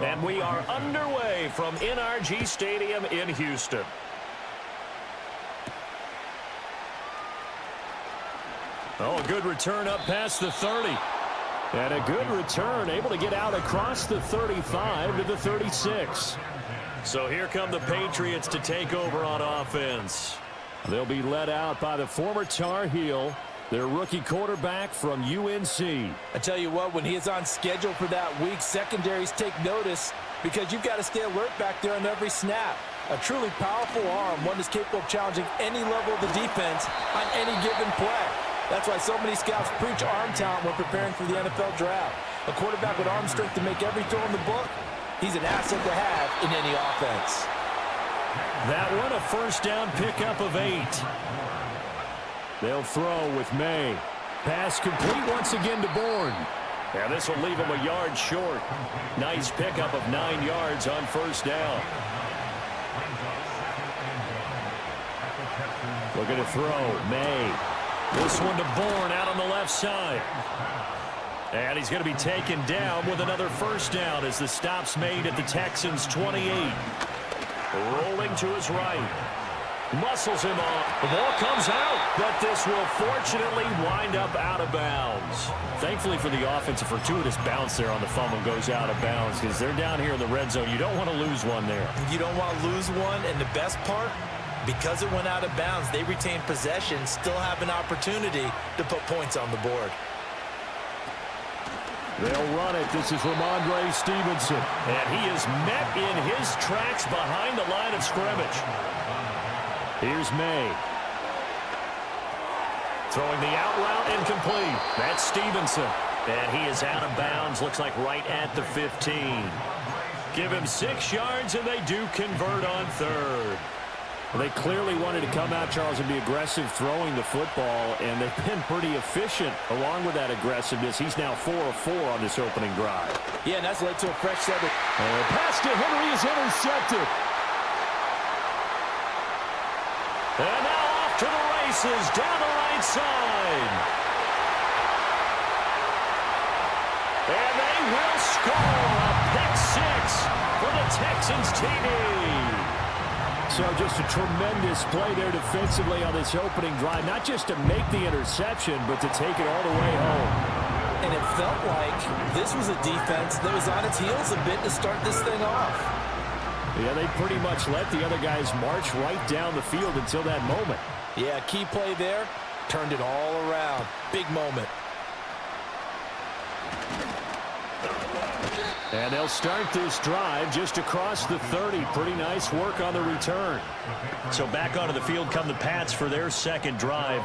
And we are underway from NRG Stadium in Houston. Oh, a good return up past the 30. And a good return, able to get out across the 35 to the 36. So here come the Patriots to take over on offense. They'll be led out by the former Tar Heel, their rookie quarterback from UNC. I tell you what, when he is on schedule for that week, secondaries take notice because you've got to stay alert back there on every snap. A truly powerful arm, one that's capable of challenging any level of the defense on any given play. That's why so many scouts preach arm talent when preparing for the NFL draft. A quarterback with arm strength to make every throw in the book, he's an asset to have in any offense. That one, a first down pickup of 8. They'll throw with May. Pass complete once again to Bourne. Now this will leave him a yard short. Nice pickup of 9 yards on first down. Looking to throw, May. This one to Bourne out on the left side. And he's going to be taken down with another first down as the stop's made at the Texans' 28. Rolling to his right. Muscles him off. The ball comes out, but this will fortunately wind up out of bounds. Thankfully for the offense, a fortuitous bounce there on the fumble goes out of bounds because they're down here in the red zone. You don't want to lose one there. You don't want to lose one, and the best part, because it went out of bounds, they retain possession, still have an opportunity to put points on the board. They'll run it. This is Ramondre Stevenson. And he is met in his tracks behind the line of scrimmage. Here's May. Throwing the out route incomplete. That's Stevenson. And he is out of bounds. Looks like right at the 15. Give him 6 yards, and they do convert on third. Well, they clearly wanted to come out, Charles, and be aggressive throwing the football, and they've been pretty efficient along with that aggressiveness. He's now 4 of 4 on this opening drive. Yeah, and that's led to a fresh set of... Pass to Henry is intercepted. And now off to the races down the right side. And they will score a pick 6 for the Texans TD. So just a tremendous play there defensively on this opening drive. Not just to make the interception, but to take it all the way home. And it felt like this was a defense that was on its heels a bit to start this thing off. Yeah, they pretty much let the other guys march right down the field until that moment. Yeah, key play there. Turned it all around. Big moment. And they'll start this drive just across the 30. Pretty nice work on the return. So back onto the field come the Pats for their second drive.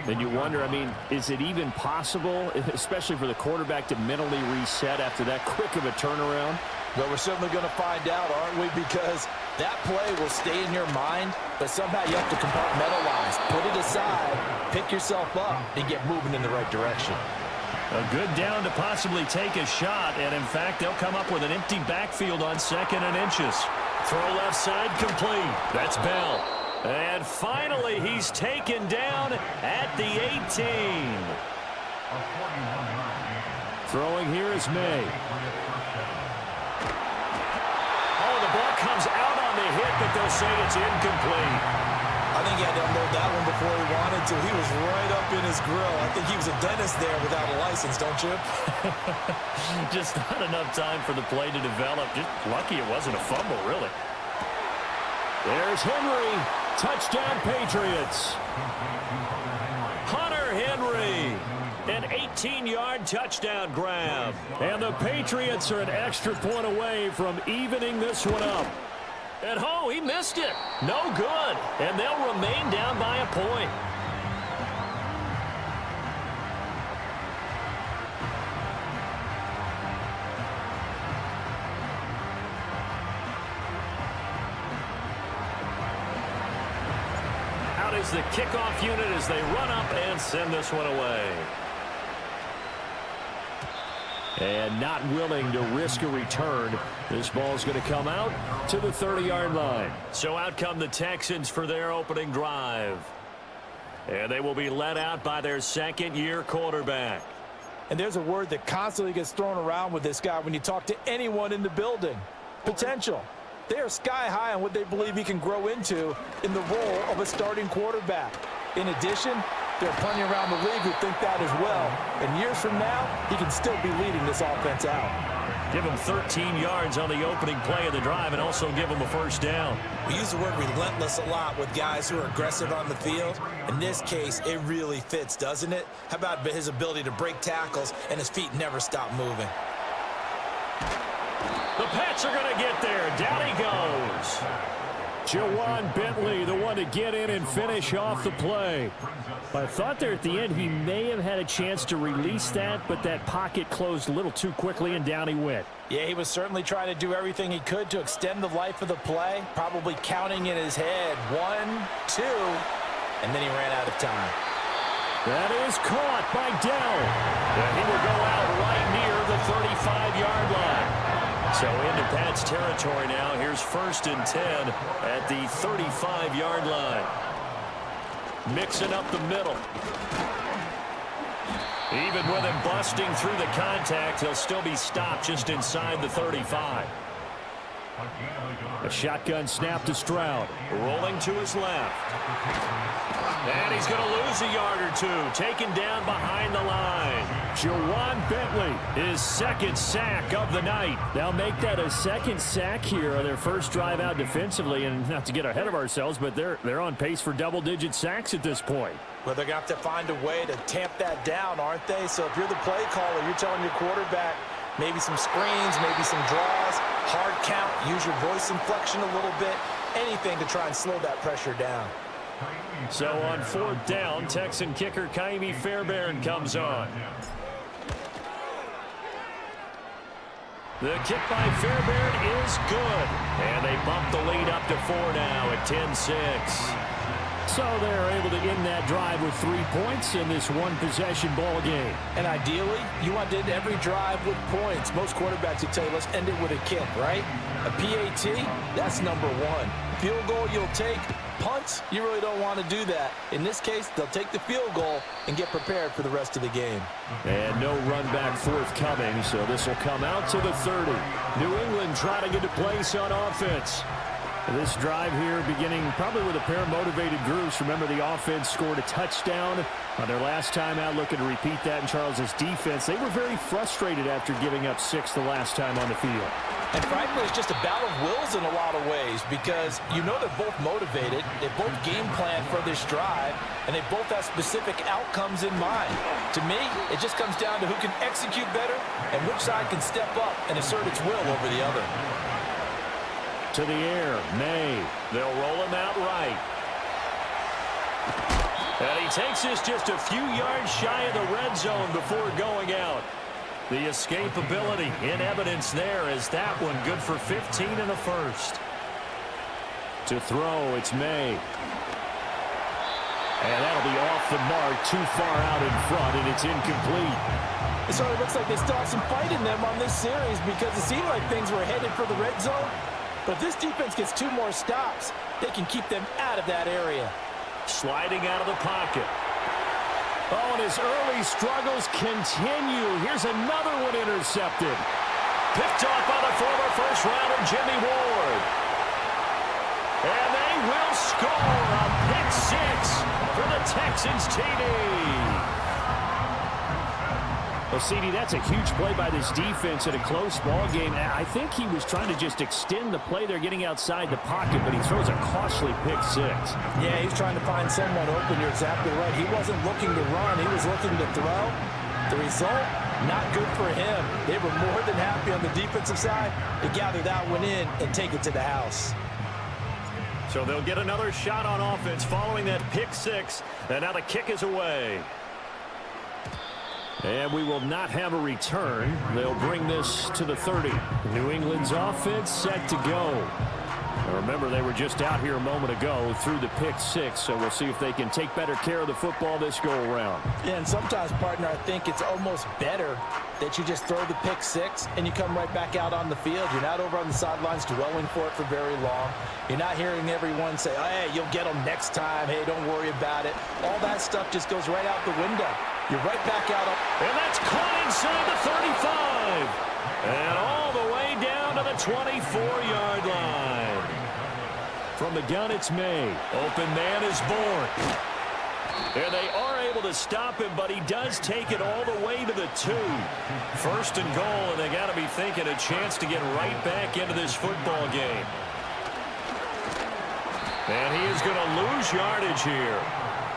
And you wonder, I mean, is it even possible, especially for the quarterback, to mentally reset after that quick of a turnaround? Well, we're certainly going to find out, aren't we? Because that play will stay in your mind, but somehow you have to compartmentalize. Put it aside, pick yourself up, and get moving in the right direction. A good down to possibly take a shot, and in fact, they'll come up with an empty backfield on 2nd and inches. Throw left side complete. That's Bell. And finally, he's taken down at the 18. Throwing here is May. Oh, the ball comes out on the hit, but they'll say it's incomplete. I think he had to unload that one before he wanted to. He was right up in his grill. I think he was a dentist there without a license, don't you? Just not enough time for the play to develop. Just lucky it wasn't a fumble, really. There's Henry. Touchdown, Patriots. Hunter Henry. An 18-yard touchdown grab. And the Patriots are an extra point away from evening this one up. And oh, he missed it. No good. And they'll remain down by a point. Out is the kickoff unit as they run up and send this one away. And not willing to risk a return. This ball's going to come out to the 30-yard line. So out come the Texans for their opening drive. And they will be led out by their second-year quarterback. And there's a word that constantly gets thrown around with this guy when you talk to anyone in the building. Potential. They are sky high on what they believe he can grow into in the role of a starting quarterback. In addition, there are plenty around the league who think that as well. And years from now, he can still be leading this offense out. Give him 13 yards on the opening play of the drive and also give him a first down. We use the word relentless a lot with guys who are aggressive on the field. In this case, it really fits, doesn't it? How about his ability to break tackles and his feet never stop moving? The Pats are going to get there. Down he goes. Jawan Bentley, the one to get in and finish off the play. I thought there at the end he may have had a chance to release that, but that pocket closed a little too quickly, and down he went. Yeah, he was certainly trying to do everything he could to extend the life of the play, probably counting in his head 1, 2, and then he ran out of time. That is caught by Dell. And he will go out right near the 35-yard line. So into Pat's territory now. Here's 1st and 10 at the 35-yard line. Mixing up the middle. Even with him busting through the contact, he'll still be stopped just inside the 35. A shotgun snap to Stroud. Rolling to his left. And he's going to lose a yard or two. Taken down behind the line. Jawan Bentley, his 2nd sack of the night. They'll make that a 2nd sack here on their first drive out defensively. And not to get ahead of ourselves, but they're on pace for double-digit sacks at this point. Well, they're going to have to find a way to tamp that down, aren't they? So if you're the play caller, you're telling your quarterback, maybe some screens, maybe some draws, hard count, use your voice inflection a little bit, anything to try and slow that pressure down. So on 4th down, Texan kicker Kaimi Fairbairn comes on. The kick by Fairbairn is good. And they bump the lead up to 4 now at 10-6. So they're able to end that drive with 3 points in this one-possession ball game. And ideally, you want to end every drive with points. Most quarterbacks will tell you, let's end it with a kick, right? A PAT, that's number 1. Field goal you'll take. Punts, you really don't want to do that. In this case, they'll take the field goal and get prepared for the rest of the game. And no run back forthcoming, so this will come out to the 30. New England trying to get to place on offense. This drive here beginning probably with a pair of motivated groups. Remember, the offense scored a touchdown on their last time out, looking to repeat that in Charles's defense. They were very frustrated after giving up 6 the last time on the field. And frankly, it's just a battle of wills in a lot of ways because you know they're both motivated, they both game plan for this drive, and they both have specific outcomes in mind. To me, it just comes down to who can execute better and which side can step up and assert its will over the other. To the air, May. They'll roll him out right. And he takes this just a few yards shy of the red zone before going out. The escapability in evidence there as that one good for 15 and a first. To throw, it's May. And that'll be off the mark, too far out in front, and it's incomplete. It sort of looks like they still have some fight in them on this series because it seemed like things were headed for the red zone. But if this defense gets 2 more stops, they can keep them out of that area. Sliding out of the pocket. Oh, and his early struggles continue. Here's another one intercepted. Picked off by the former first-rounder Jimmy Ward. And they will score a pick 6 for the Texans TD. Well, CD, that's a huge play by this defense in a close ball game. I think he was trying to just extend the play. They're getting outside the pocket, but he throws a costly pick 6. Yeah, he's trying to find someone open. You're exactly right. He wasn't looking to run. He was looking to throw. The result, not good for him. They were more than happy on the defensive side to gather that one in and take it to the house. So they'll get another shot on offense following that pick 6, and now the kick is away. And we will not have a return. They'll bring this to the 30. New England's offense set to go. Now remember, they were just out here a moment ago through the pick 6, so we'll see if they can take better care of the football this go-around. Yeah, and sometimes, partner, I think it's almost better that you just throw the pick 6 and you come right back out on the field. You're not over on the sidelines dwelling for it for very long. You're not hearing everyone say, oh, hey, you'll get them next time. Hey, don't worry about it. All that stuff just goes right out the window. You're right back out. And that's caught 24-yard line. From the gun, it's May. Open man is Bourne. And they are able to stop him, but he does take it all the way to the 2. First and goal, and they got to be thinking a chance to get right back into this football game. And he is going to lose yardage here.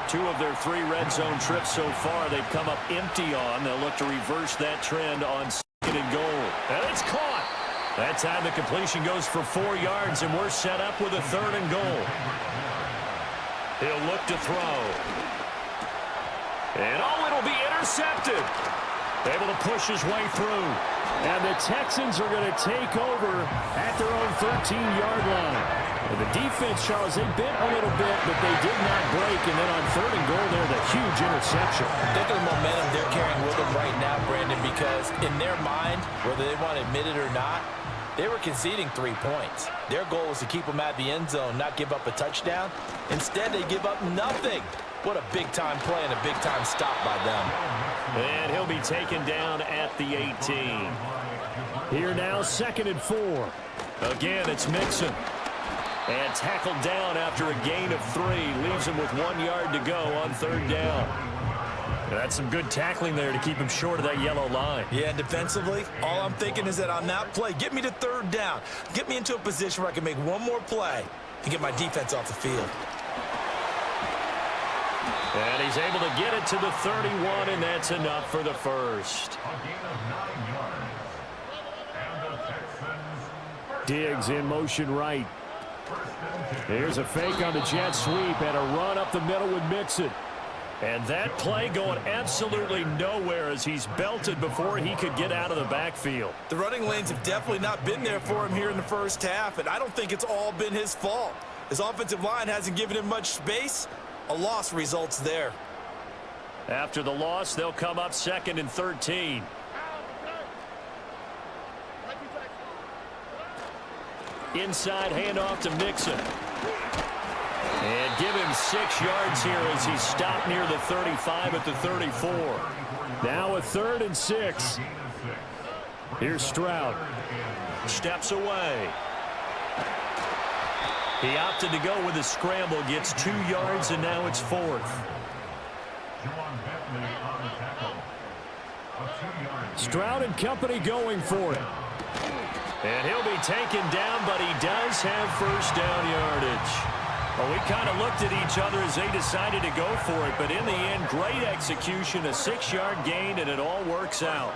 2 of their 3 red zone trips so far they've come up empty on. They'll look to reverse that trend on 2nd and goal. And it's caught. That time the completion goes for 4 yards, and we're set up with a 3rd and goal. He'll look to throw. And it'll be intercepted. Able to push his way through. And the Texans are going to take over at their own 13-yard line. And the defense, Charles, they bit a little bit, but they did not break. And then on 3rd and goal, there's a huge interception. Think of the momentum they're carrying with them right now, Brandon, because in their mind, whether they want to admit it or not, they were conceding 3 points. Their goal was to keep them out of the end zone, not give up a touchdown. Instead, they give up nothing. What a big-time play and a big-time stop by them. And he'll be taken down at the 18. Here now, 2nd and 4. Again, it's Mixon. And tackled down after a gain of 3. Leaves him with 1 yard to go on 3rd down. That's some good tackling there to keep him short of that yellow line. Yeah, and defensively, all I'm thinking is that on that play, get me to 3rd down. Get me into a position where I can make one more play and get my defense off the field. And he's able to get it to the 31, and that's enough for the first. Diggs in motion right. Here's a fake on the jet sweep and a run up the middle with Mixon. And that play going absolutely nowhere as he's belted before he could get out of the backfield. The running lanes have definitely not been there for him here in the first half, and I don't think it's all been his fault. His offensive line hasn't given him much space. A loss results there. After the loss, they'll come up 2nd and 13. Inside handoff to Mixon. And give him 6 yards here as he's stopped near the 35 at the 34. Now a 3rd and 6. Here's Stroud. Steps away. He opted to go with a scramble, gets 2 yards, and now it's 4th. Stroud and company going for it. And he'll be taken down, but he does have 1st down yardage. Well, we kind of looked at each other as they decided to go for it, but in the end, great execution, a 6-yard gain, and it all works out.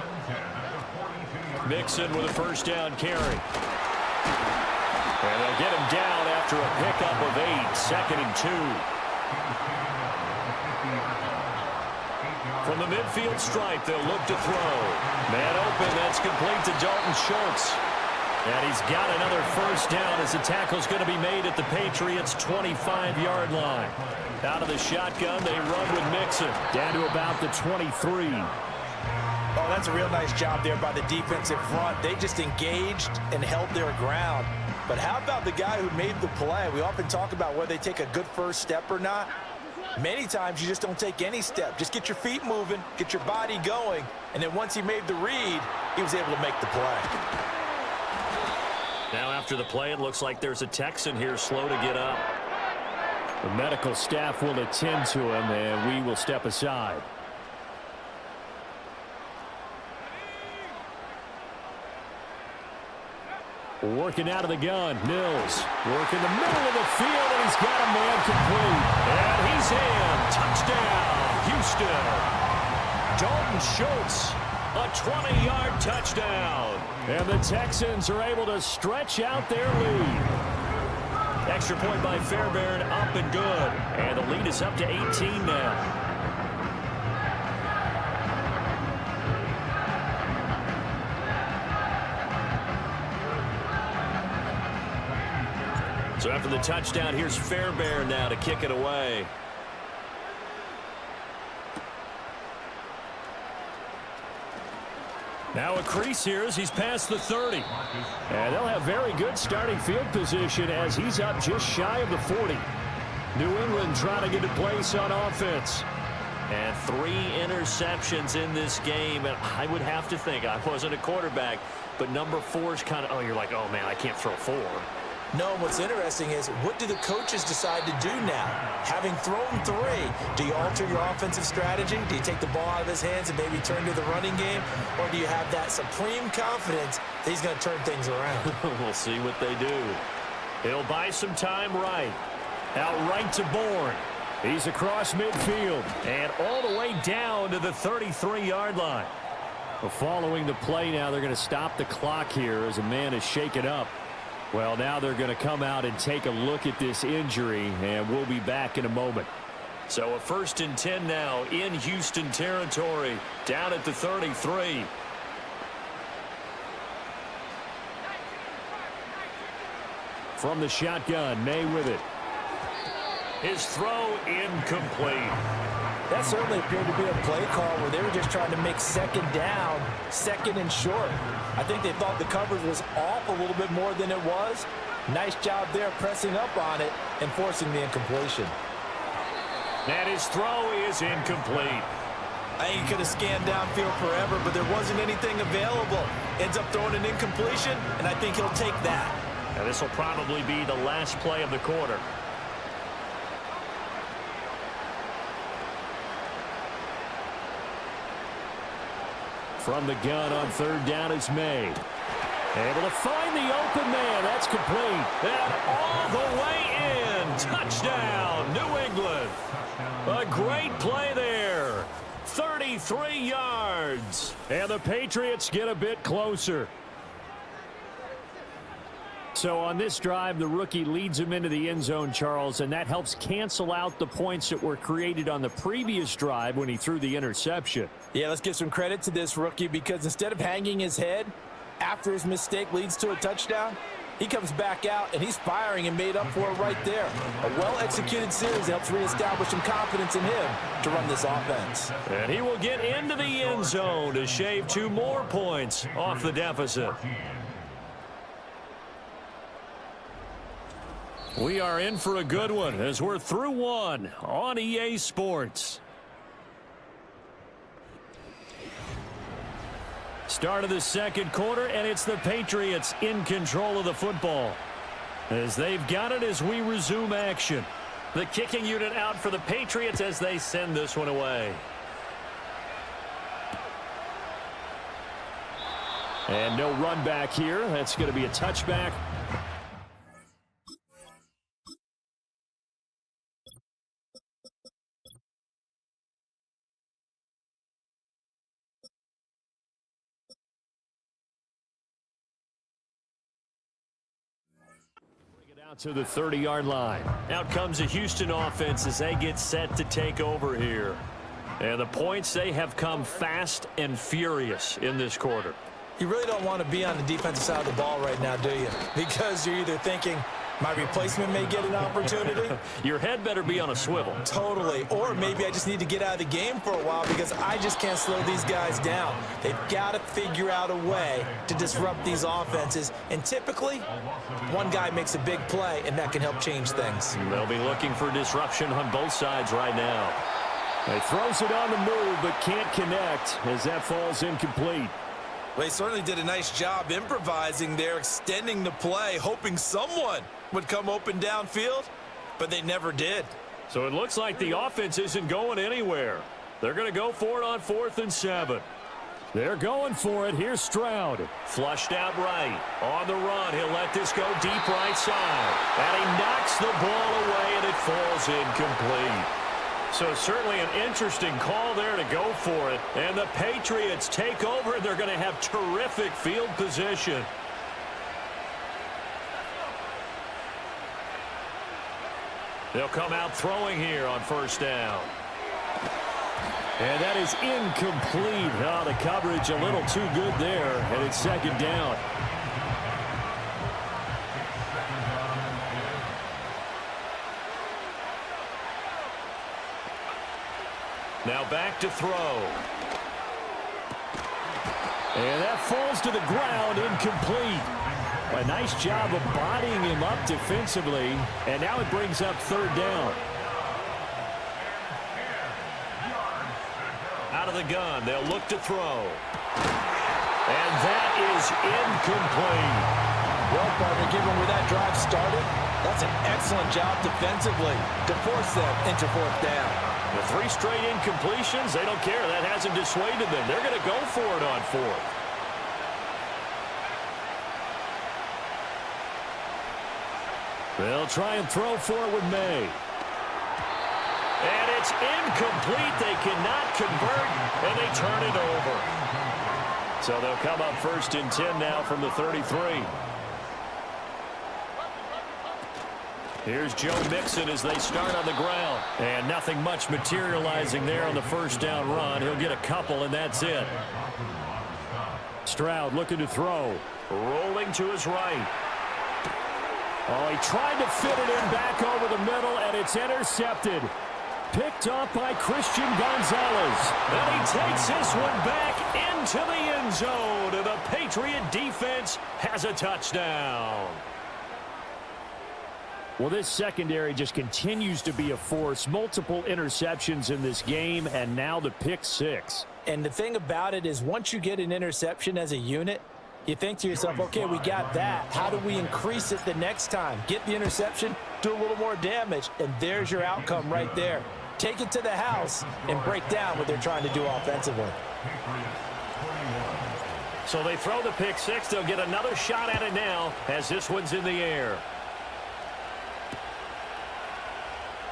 Mixon with a 1st down carry. And they'll get him down after a pickup of 8, 2nd and 2. From the midfield stripe, they'll look to throw. Man open, that's complete to Dalton Schultz. And he's got another 1st down as the tackle's going to be made at the Patriots' 25-yard line. Out of the shotgun, they run with Mixon. Down to about the 23. Oh, that's a real nice job there by the defensive front. They just engaged and held their ground. But how about the guy who made the play? We often talk about whether they take a good first step or not. Many times you just don't take any step. Just get your feet moving, get your body going, and then once he made the read, he was able to make the play. Now after the play, it looks like there's a Texan here slow to get up. The medical staff will attend to him, and we will step aside. Working out of the gun, Mills. Working the middle of the field, and he's got a man complete. And he's in. Touchdown, Houston. Dalton Schultz, a 20-yard touchdown. And the Texans are able to stretch out their lead. Extra point by Fairbairn, up and good. And the lead is up to 18 now. So after the touchdown, here's Fairbairn now to kick it away. Now a crease here as he's past the 30. And they'll have very good starting field position as he's up just shy of the 40. New England trying to get a place on offense. And 3 interceptions in this game. And I would have to think, I wasn't a quarterback, but number 4 is kind of, oh, you're like, oh, man, I can't throw 4. No, what's interesting is, what do the coaches decide to do now? Having thrown 3, do you alter your offensive strategy? Do you take the ball out of his hands and maybe turn to the running game? Or do you have that supreme confidence that he's going to turn things around? We'll see what they do. He'll buy some time right. Out right to Bourne. He's across midfield and all the way down to the 33-yard line. Well, following the play now, they're going to stop the clock here as a man is shaken up. Well, now they're going to come out and take a look at this injury, and we'll be back in a moment. So a 1st and 10 now in Houston territory, down at the 33. From the shotgun, May with it. His throw incomplete. That certainly appeared to be a play call where they were just trying to make 2nd down, 2nd and short. I think they thought the coverage was off a little bit more than it was. Nice job there pressing up on it and forcing the incompletion. And his throw is incomplete. I think he could have scanned downfield forever, but there wasn't anything available. Ends up throwing an incompletion, and I think he'll take that. Now this will probably be the last play of the quarter. From the gun on 3rd down is May. Able to find the open man. That's complete. And all the way in. Touchdown, New England. A great play there. 33 yards. And the Patriots get a bit closer. So on this drive, the rookie leads him into the end zone, Charles, and that helps cancel out the points that were created on the previous drive when he threw the interception. Yeah, let's give some credit to this rookie, because instead of hanging his head after his mistake leads to a touchdown, he comes back out and he's firing and made up for it right there. A well-executed series helps reestablish some confidence in him to run this offense. And he will get into the end zone to shave 2 more points off the deficit. We are in for a good one as we're through 1 on EA Sports. Start of the 2nd quarter, and it's the Patriots in control of the football as they've got it as we resume action. The kicking unit out for the Patriots as they send this one away. And no run back here. That's going to be a touchback. Out to the 30-yard line. Out comes the Houston offense as they get set to take over here. And the points, they have come fast and furious in this quarter. You really don't want to be on the defensive side of the ball right now, do you? Because you're either thinking, my replacement may get an opportunity. Your head better be on a swivel. Totally. Or maybe I just need to get out of the game for a while because I just can't slow these guys down. They've got to figure out a way to disrupt these offenses. And typically, one guy makes a big play, and that can help change things. They'll be looking for disruption on both sides right now. He throws it on the move, but can't connect as that falls incomplete. Well, they certainly did a nice job improvising there, extending the play, hoping someone would come open downfield, but they never did. So it looks like the offense isn't going anywhere. They're going to go for it on 4th and 7. They're going for it. Here's Stroud. Flushed out right. On the run, he'll let this go deep right side. And he knocks the ball away, and it falls incomplete. So certainly an interesting call there to go for it. And the Patriots take over, and they're going to have terrific field position. They'll come out throwing here on 1st down. And that is incomplete. Oh, the coverage a little too good there, and it's 2nd down. Now back to throw. And that falls to the ground, incomplete. A nice job of bodying him up defensively, and now it brings up 3rd down. out of the gun. They'll look to throw. And that is incomplete. Well, partner, given where that drive started, that's an excellent job defensively to force them into fourth down. The 3 straight incompletions, they don't care. That hasn't dissuaded them. They're going to go for it on 4th. They'll try and throw for it with May. And it's incomplete. They cannot convert, and they turn it over. So they'll come up 1st and 10 now from the 33. Here's Joe Mixon as they start on the ground. And nothing much materializing there on the 1st down run. He'll get a couple, and that's it. Stroud looking to throw. Rolling to his right. Oh, he tried to fit it in back over the middle, and it's intercepted. Picked off by Christian Gonzalez. And he takes this one back into the end zone. And the Patriot defense has a touchdown. Well, this secondary just continues to be a force. Multiple interceptions in this game, and now the pick 6. And the thing about it is once you get an interception as a unit, you think to yourself, okay, we got that. How do we increase it the next time? Get the interception, do a little more damage, and there's your outcome right there. Take it to the house and break down what they're trying to do offensively. So they throw the pick 6. They'll get another shot at it now as this one's in the air.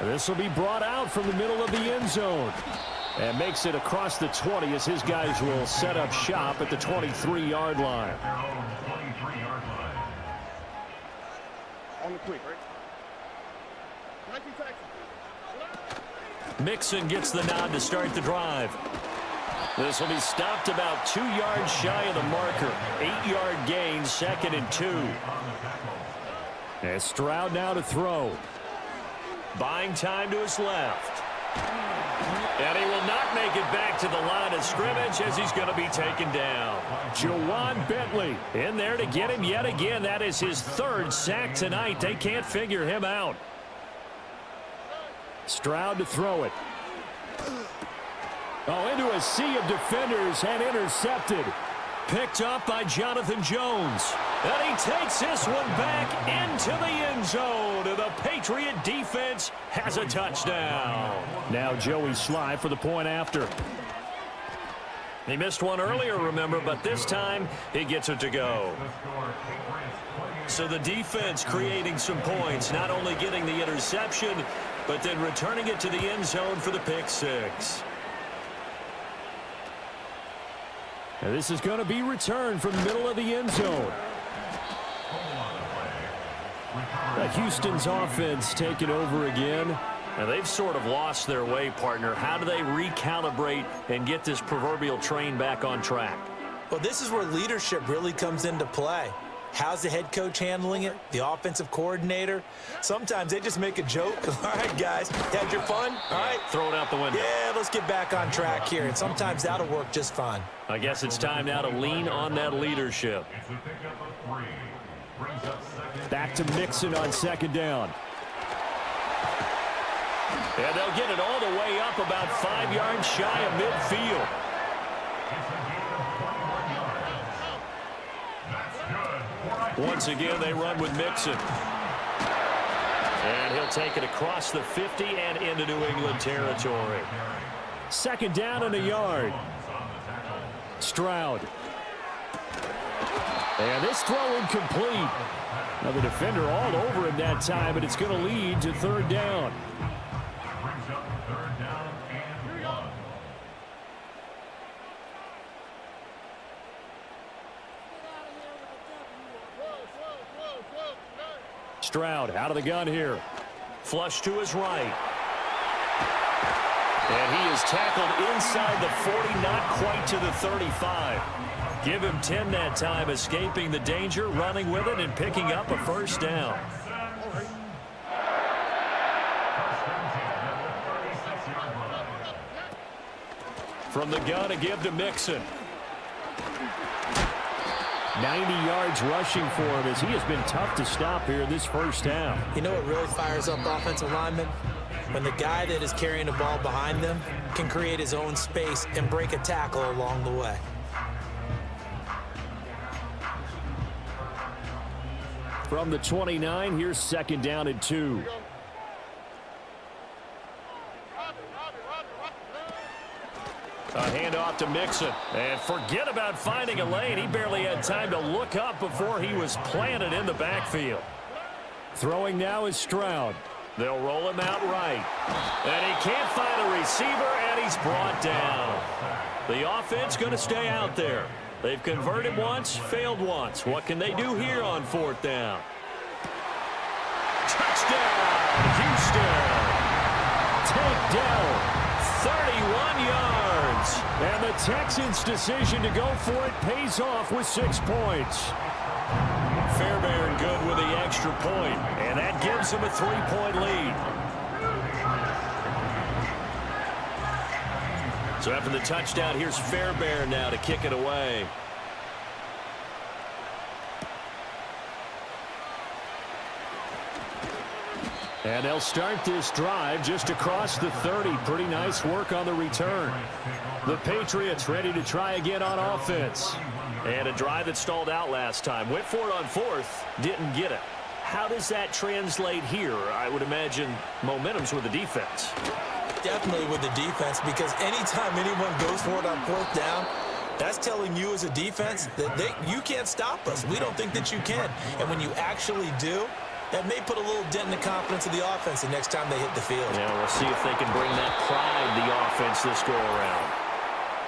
This will be brought out from the middle of the end zone. And makes it across the 20 as his guys will set up shop at the 23-yard line. On the quick, right? Mixon gets the nod to start the drive. This will be stopped about 2 yards shy of the marker. 8-yard gain, 2nd and 2. And Stroud now to throw. Buying time to his left. And he will not make it back to the line of scrimmage as he's going to be taken down. Jawan Bentley in there to get him yet again. That is his 3rd sack tonight. They can't figure him out. Stroud to throw it. Oh, into a sea of defenders and intercepted. Picked up by Jonathan Jones. And he takes this one back into the end zone. And the Patriot defense has a touchdown. Now Joey Sly for the point after. He missed one earlier, remember, but this time he gets it to go. So the defense creating some points, not only getting the interception, but then returning it to the end zone for the pick 6. And this is going to be returned from the middle of the end zone. Houston's offense taking over again. Now they've sort of lost their way, partner. How do they recalibrate and get this proverbial train back on track? Well, this is where leadership really comes into play. How's the head coach handling it? The offensive coordinator? Sometimes they just make a joke. All right, guys, had your fun? All right. Throw it out the window. Yeah, let's get back on track here. And sometimes that'll work just fine. I guess it's time now to lean on that leadership. Back to Mixon on 2nd down. And they'll get it all the way up about 5 yards shy of midfield. Once again, they run with Mixon. And he'll take it across the 50 and into New England territory. 2nd down and a yard. Stroud. And this throw incomplete. Now the defender all over him that time, and it's going to lead to 3rd down. Stroud out of the gun here. Flush to his right. And he is tackled inside the 40, not quite to the 35. Give him 10 that time, escaping the danger, running with it, and picking up a 1st down. From the gun, a give to Mixon. 90 yards rushing for him as he has been tough to stop here this 1st half. You know what really fires up offensive linemen? when the guy that is carrying the ball behind them can create his own space and break a tackle along the way. From the 29, here's 2nd down and 2. A handoff to Mixon. And forget about finding a lane. He barely had time to look up before he was planted in the backfield. Throwing now is Stroud. They'll roll him out right. And he can't find a receiver, and he's brought down. The offense going to stay out there. They've converted once, failed once. What can they do here on 4th down? Touchdown, Houston. Takedown. 31 yards. And the Texans' decision to go for it pays off with 6 points. Fairbairn good with the extra point, and that gives them a 3-point lead. So after the touchdown, here's Fairbairn now to kick it away. And they'll start this drive just across the 30. Pretty nice work on the return. The Patriots ready to try again on offense. And a drive that stalled out last time. Went for it on 4th, didn't get it. How does that translate here? I would imagine momentum's with the defense. Definitely with the defense, because anytime anyone goes for it on 4th down, that's telling you as a defense that you can't stop us. We don't think that you can. And when you actually do, that may put a little dent in the confidence of the offense the next time they hit the field. Yeah, we'll see if they can bring that pride the offense this go-around.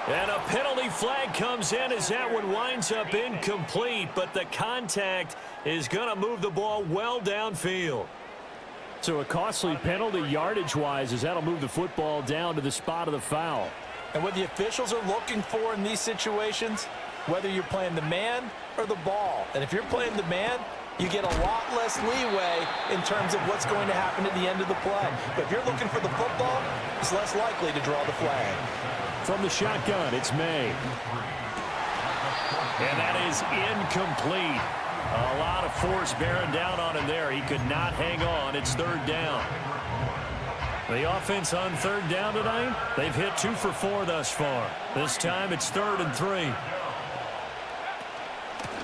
And a penalty flag comes in as that one winds up incomplete, but the contact is going to move the ball well downfield. So a costly penalty yardage-wise as that'll move the football down to the spot of the foul. And what the officials are looking for in these situations, whether you're playing the man or the ball, and if you're playing the man, you get a lot less leeway in terms of what's going to happen at the end of the play. But if you're looking for the football, it's less likely to draw the flag. From the shotgun, it's May. And that is incomplete. A lot of force bearing down on him there. He could not hang on. It's 3rd down. The offense on 3rd down tonight, they've hit 2 for 4 thus far. This time it's 3rd and 3.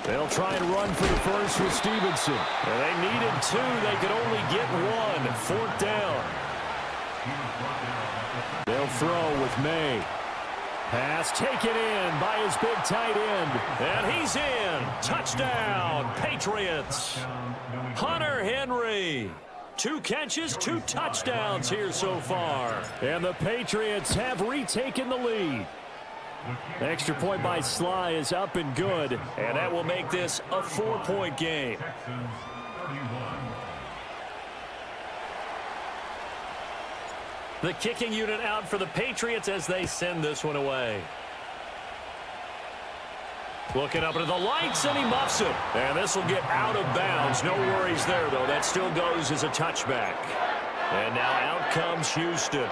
They'll try and run for the first with Stevenson. And they needed 2. They could only get 1. 4th down. They'll throw with May. Pass taken in by his big tight end. And he's in. Touchdown, Patriots. Hunter Henry. 2 catches, 2 touchdowns here so far. And the Patriots have retaken the lead. Extra point by Sly is up and good. And that will make this a 4-point game. The kicking unit out for the Patriots as they send this one away. Looking up into the lights, and he muffs it. And this will get out of bounds. No worries there, though. That still goes as a touchback. And now out comes Houston.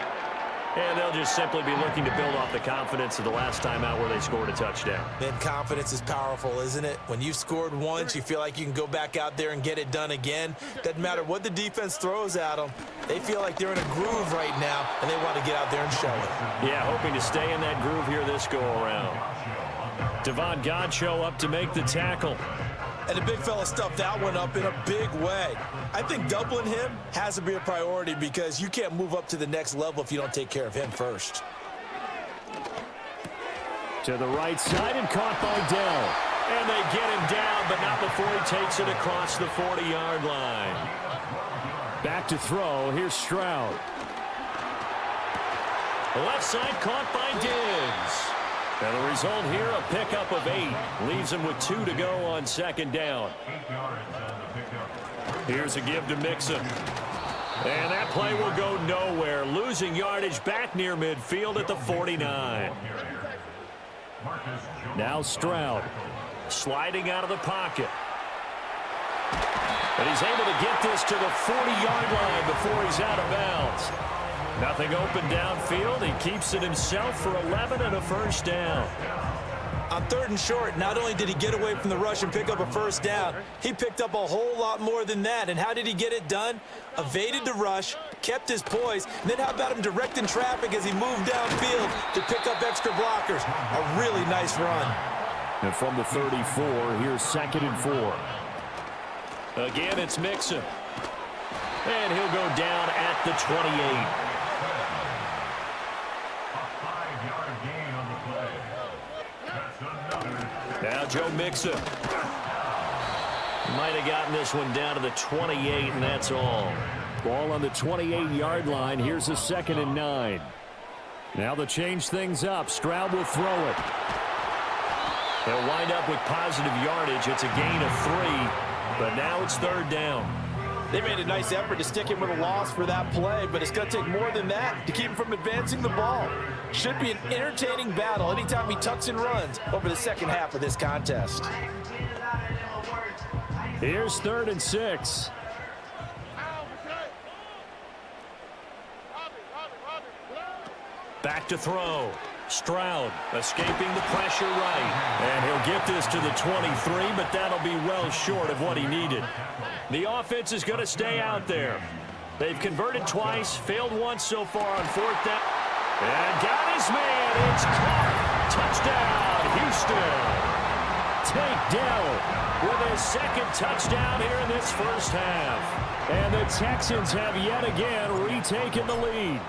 And they'll just simply be looking to build off the confidence of the last time out where they scored a touchdown. Then confidence is powerful, isn't it? When you've scored once, you feel like you can go back out there and get it done again. Doesn't matter what the defense throws at them. They feel like they're in a groove right now, and they want to get out there and show it. Yeah, hoping to stay in that groove here this go-around. Devon Godchaux up to make the tackle. And the big fella stuffed that one up in a big way. I think doubling him has to be a priority because you can't move up to the next level if you don't take care of him first. To the right side and caught by Dell. And they get him down, but not before he takes it across the 40-yard line. Back to throw. Here's Stroud. Left side caught by Diggs. And the result here, a pickup of 8. Leaves him with 2 to go on 2nd down. Here's a give to Mixon. And that play will go nowhere. Losing yardage back near midfield at the 49. Now Stroud. Sliding out of the pocket. And he's able to get this to the 40-yard line before he's out of bounds. Nothing open downfield. He keeps it himself for 11 and a first down. On 3rd and short, not only did he get away from the rush and pick up a first down, he picked up a whole lot more than that. And how did he get it done? Evaded the rush, kept his poise, and then how about him directing traffic as he moved downfield to pick up extra blockers? A really nice run. And from the 34, here's 2nd and 4. Again, it's Mixon. And he'll go down at the 28. Now Joe Mixon. Might have gotten this one down to the 28, and that's all. Ball on the 28-yard line. Here's a 2nd and 9. Now they'll change things up. Stroud will throw it. They'll wind up with positive yardage. It's a gain of 3, but now it's 3rd down. They made a nice effort to stick him with a loss for that play, but it's going to take more than that to keep him from advancing the ball. Should be an entertaining battle anytime he tucks and runs over the second half of this contest. Here's 3rd and 6. Back to throw. Stroud escaping the pressure right. And he'll get this to the 23, but that'll be well short of what he needed. The offense is going to stay out there. They've converted twice, failed once so far on 4th down. And got his man. It's caught. Touchdown, Houston. Takedown With his 2nd touchdown here in this first half. And the Texans have yet again retaken the lead.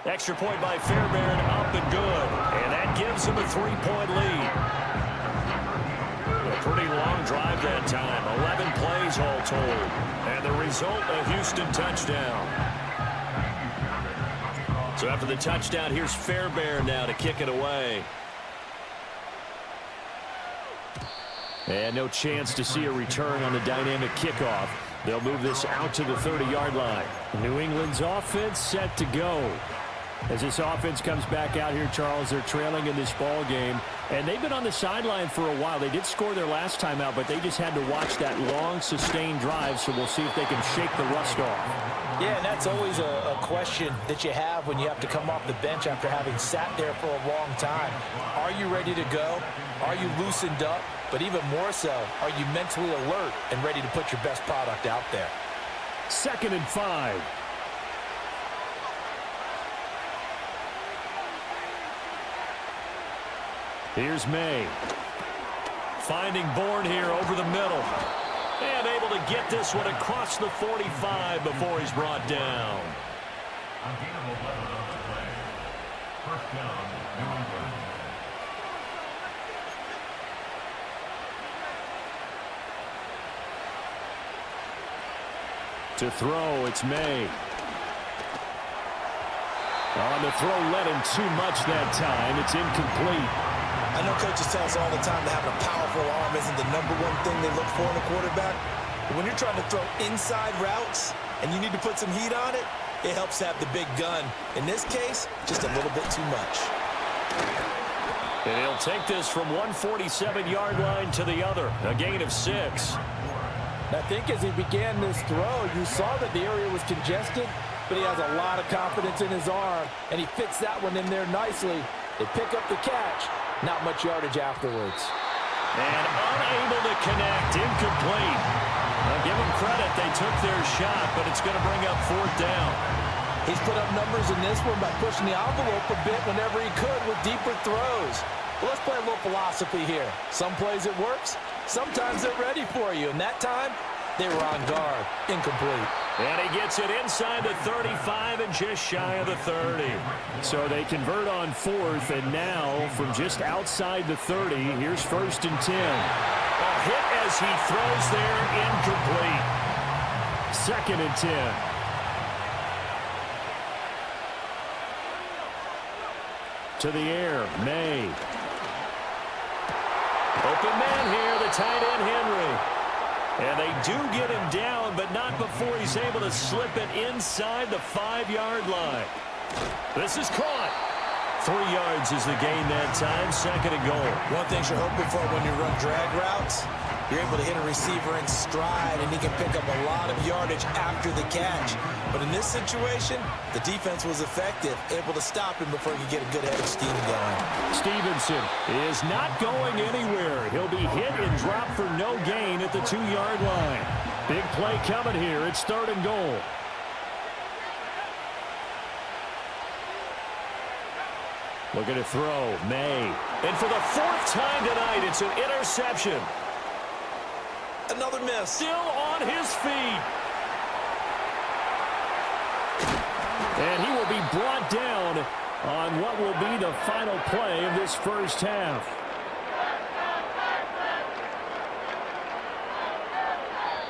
Extra point by Fairbairn, up and good. And that gives him a 3-point lead. A pretty long drive that time. 11 plays all told. And the result, a Houston touchdown. So after the touchdown, here's Fairbairn now to kick it away. And no chance to see a return on the dynamic kickoff. They'll move this out to the 30-yard line. New England's offense set to go. As this offense comes back out here, Charles, they're trailing in this ball game. And they've been on the sideline for a while. They did score their last time out, but they just had to watch that long, sustained drive, so we'll see if they can shake the rust off. Yeah, and that's always a question that you have when you have to come off the bench after having sat there for a long time. Are you ready to go? Are you loosened up? But even more so, are you mentally alert and ready to put your best product out there? 2nd and 5. Here's May. Finding Bourne here over the middle. And able to get this one across the 45 before he's brought down. To throw, it's May. On the throw, led him too much that time. It's incomplete. I know coaches tell us all the time that having a powerful arm isn't the #1 thing they look for in a quarterback. But when you're trying to throw inside routes and you need to put some heat on it, it helps have the big gun. In this case, just a little bit too much. And he'll take this from 147-yard line to the other. A gain of 6. I think as he began this throw, you saw that the area was congested, but he has a lot of confidence in his arm, and he fits that one in there nicely. They pick up the catch, not much yardage afterwards. And unable to connect, incomplete. I'll give them credit, they took their shot, but it's going to bring up 4th down. He's put up numbers in this one by pushing the envelope a bit whenever he could with deeper throws. But let's play a little philosophy here. Some plays it works, sometimes they're ready for you, and that time, they were on guard. Incomplete. And he gets it inside the 35 and just shy of the 30. So they convert on 4th, and now from just outside the 30, here's 1st and 10. A hit as he throws there, incomplete. 2nd and 10. To the air, May. Open man here, the tight end Henry. And they do get him down, but not before he's able to slip it inside the 5-yard line. This is caught. 3 yards is the gain that time, 2nd and goal. One thing you're hoping for when you run drag routes You're able to hit a receiver in stride, and he can pick up a lot of yardage after the catch. But in this situation, the defense was effective, able to stop him before he could get a good head of steam going. Stevenson is not going anywhere. He'll be hit and dropped for no gain at the 2-yard line. Big play coming here. It's 3rd and goal. Looking to throw. May. And for the 4th time tonight, it's an interception. Another miss. Still on his feet. And he will be brought down on what will be the final play of this first half.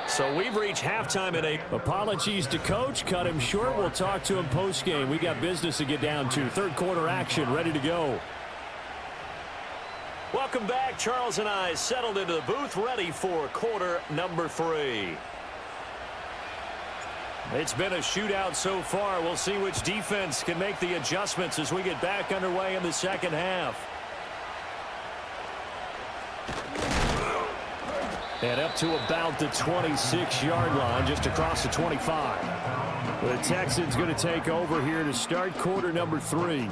So we've reached halftime at 8. Apologies to Coach. Cut him short. We'll talk to him post-game. We got business to get down to. 3rd quarter action ready to go. Welcome back. Charles and I settled into the booth ready for quarter number 3. It's been a shootout so far. We'll see which defense can make the adjustments as we get back underway in the second half. And up to about the 26-yard line, just across the 25. The Texans going to take over here to start quarter number 3.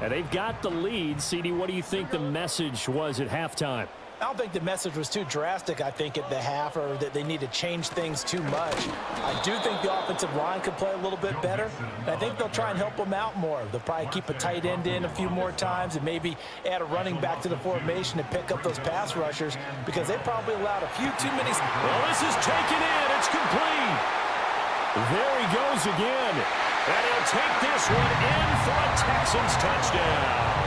And they've got the lead. CD, what do you think the message was at halftime? I don't think the message was too drastic, I think, at the half, or that they need to change things too much. I do think the offensive line could play a little bit better. And I think they'll try and help them out more. They'll probably keep a tight end in a few more times and maybe add a running back to the formation to pick up those pass rushers, because they probably allowed a few too many. Well, this is taken in. It's complete. There he goes again. And he'll take this one in for a Texans touchdown.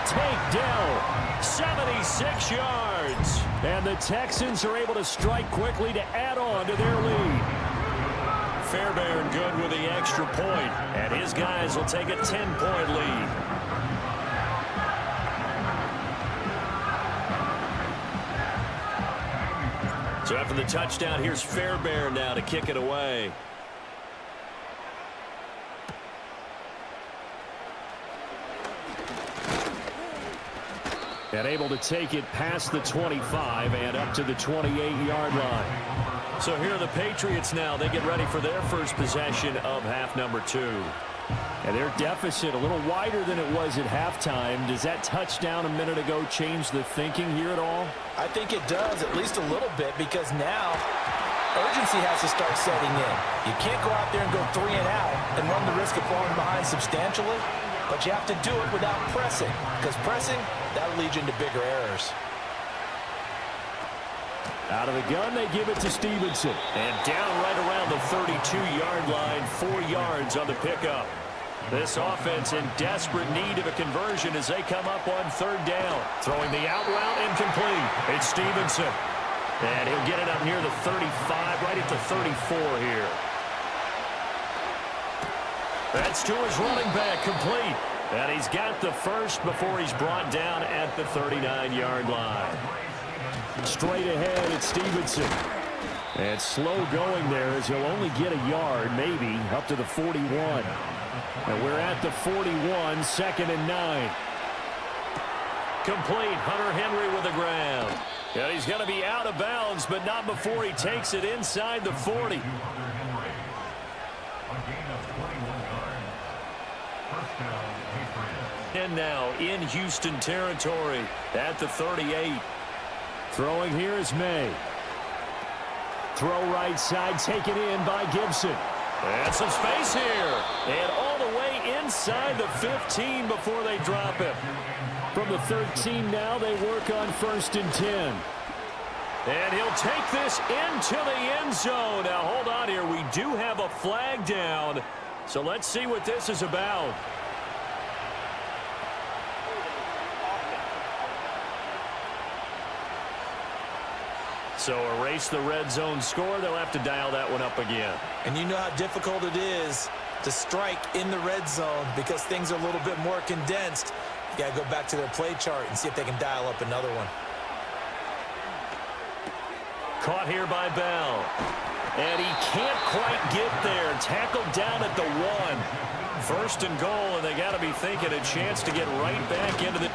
Takedown. 76 yards. And the Texans are able to strike quickly to add on to their lead. Fairbairn good with the extra point, and his guys will take a 10-point lead. So after the touchdown, here's Fairbairn now to kick it away. And able to take it past the 25 and up to the 28-yard line. So here are the Patriots now. They get ready for their first possession of half number 2. And their deficit a little wider than it was at halftime. Does that touchdown a minute ago change the thinking here at all? I think it does, at least a little bit, because now urgency has to start setting in. You can't go out there and go 3 and out and run the risk of falling behind substantially, but you have to do it without pressing, because pressing, that'll lead you into bigger errors. Out of the gun, they give it to Stevenson. And down right around the 32-yard line, 4 yards on the pickup. This offense in desperate need of a conversion as they come up on 3rd down. Throwing the out route, incomplete. It's Stevenson. And he'll get it up near the 35, right at the 34 here. That's to his running back, complete. And he's got the first before he's brought down at the 39-yard line. Straight ahead, it's Stevenson. And slow going there as he'll only get a yard, maybe, up to the 41. And we're at the 41, 2nd and 9. Complete. Hunter Henry with the ground. Yeah, he's going to be out of bounds, but not before he takes it inside the 40. And now in Houston territory at the 38. Throwing here is May. Throw right side, taken in by Gibson. And some space here. And all the way inside the 15 before they drop him. From the 13 now, they work on 1st and 10. And he'll take this into the end zone. Now, hold on here. We do have a flag down. So let's see what this is about. So erase the red zone score. They'll have to dial that one up again. And you know how difficult it is to strike in the red zone because things are a little bit more condensed. You got to go back to their play chart and see if they can dial up another one. Caught here by Bell. And he can't quite get there. Tackled down at the 1. 1st and goal, and they got to be thinking a chance to get right back into the...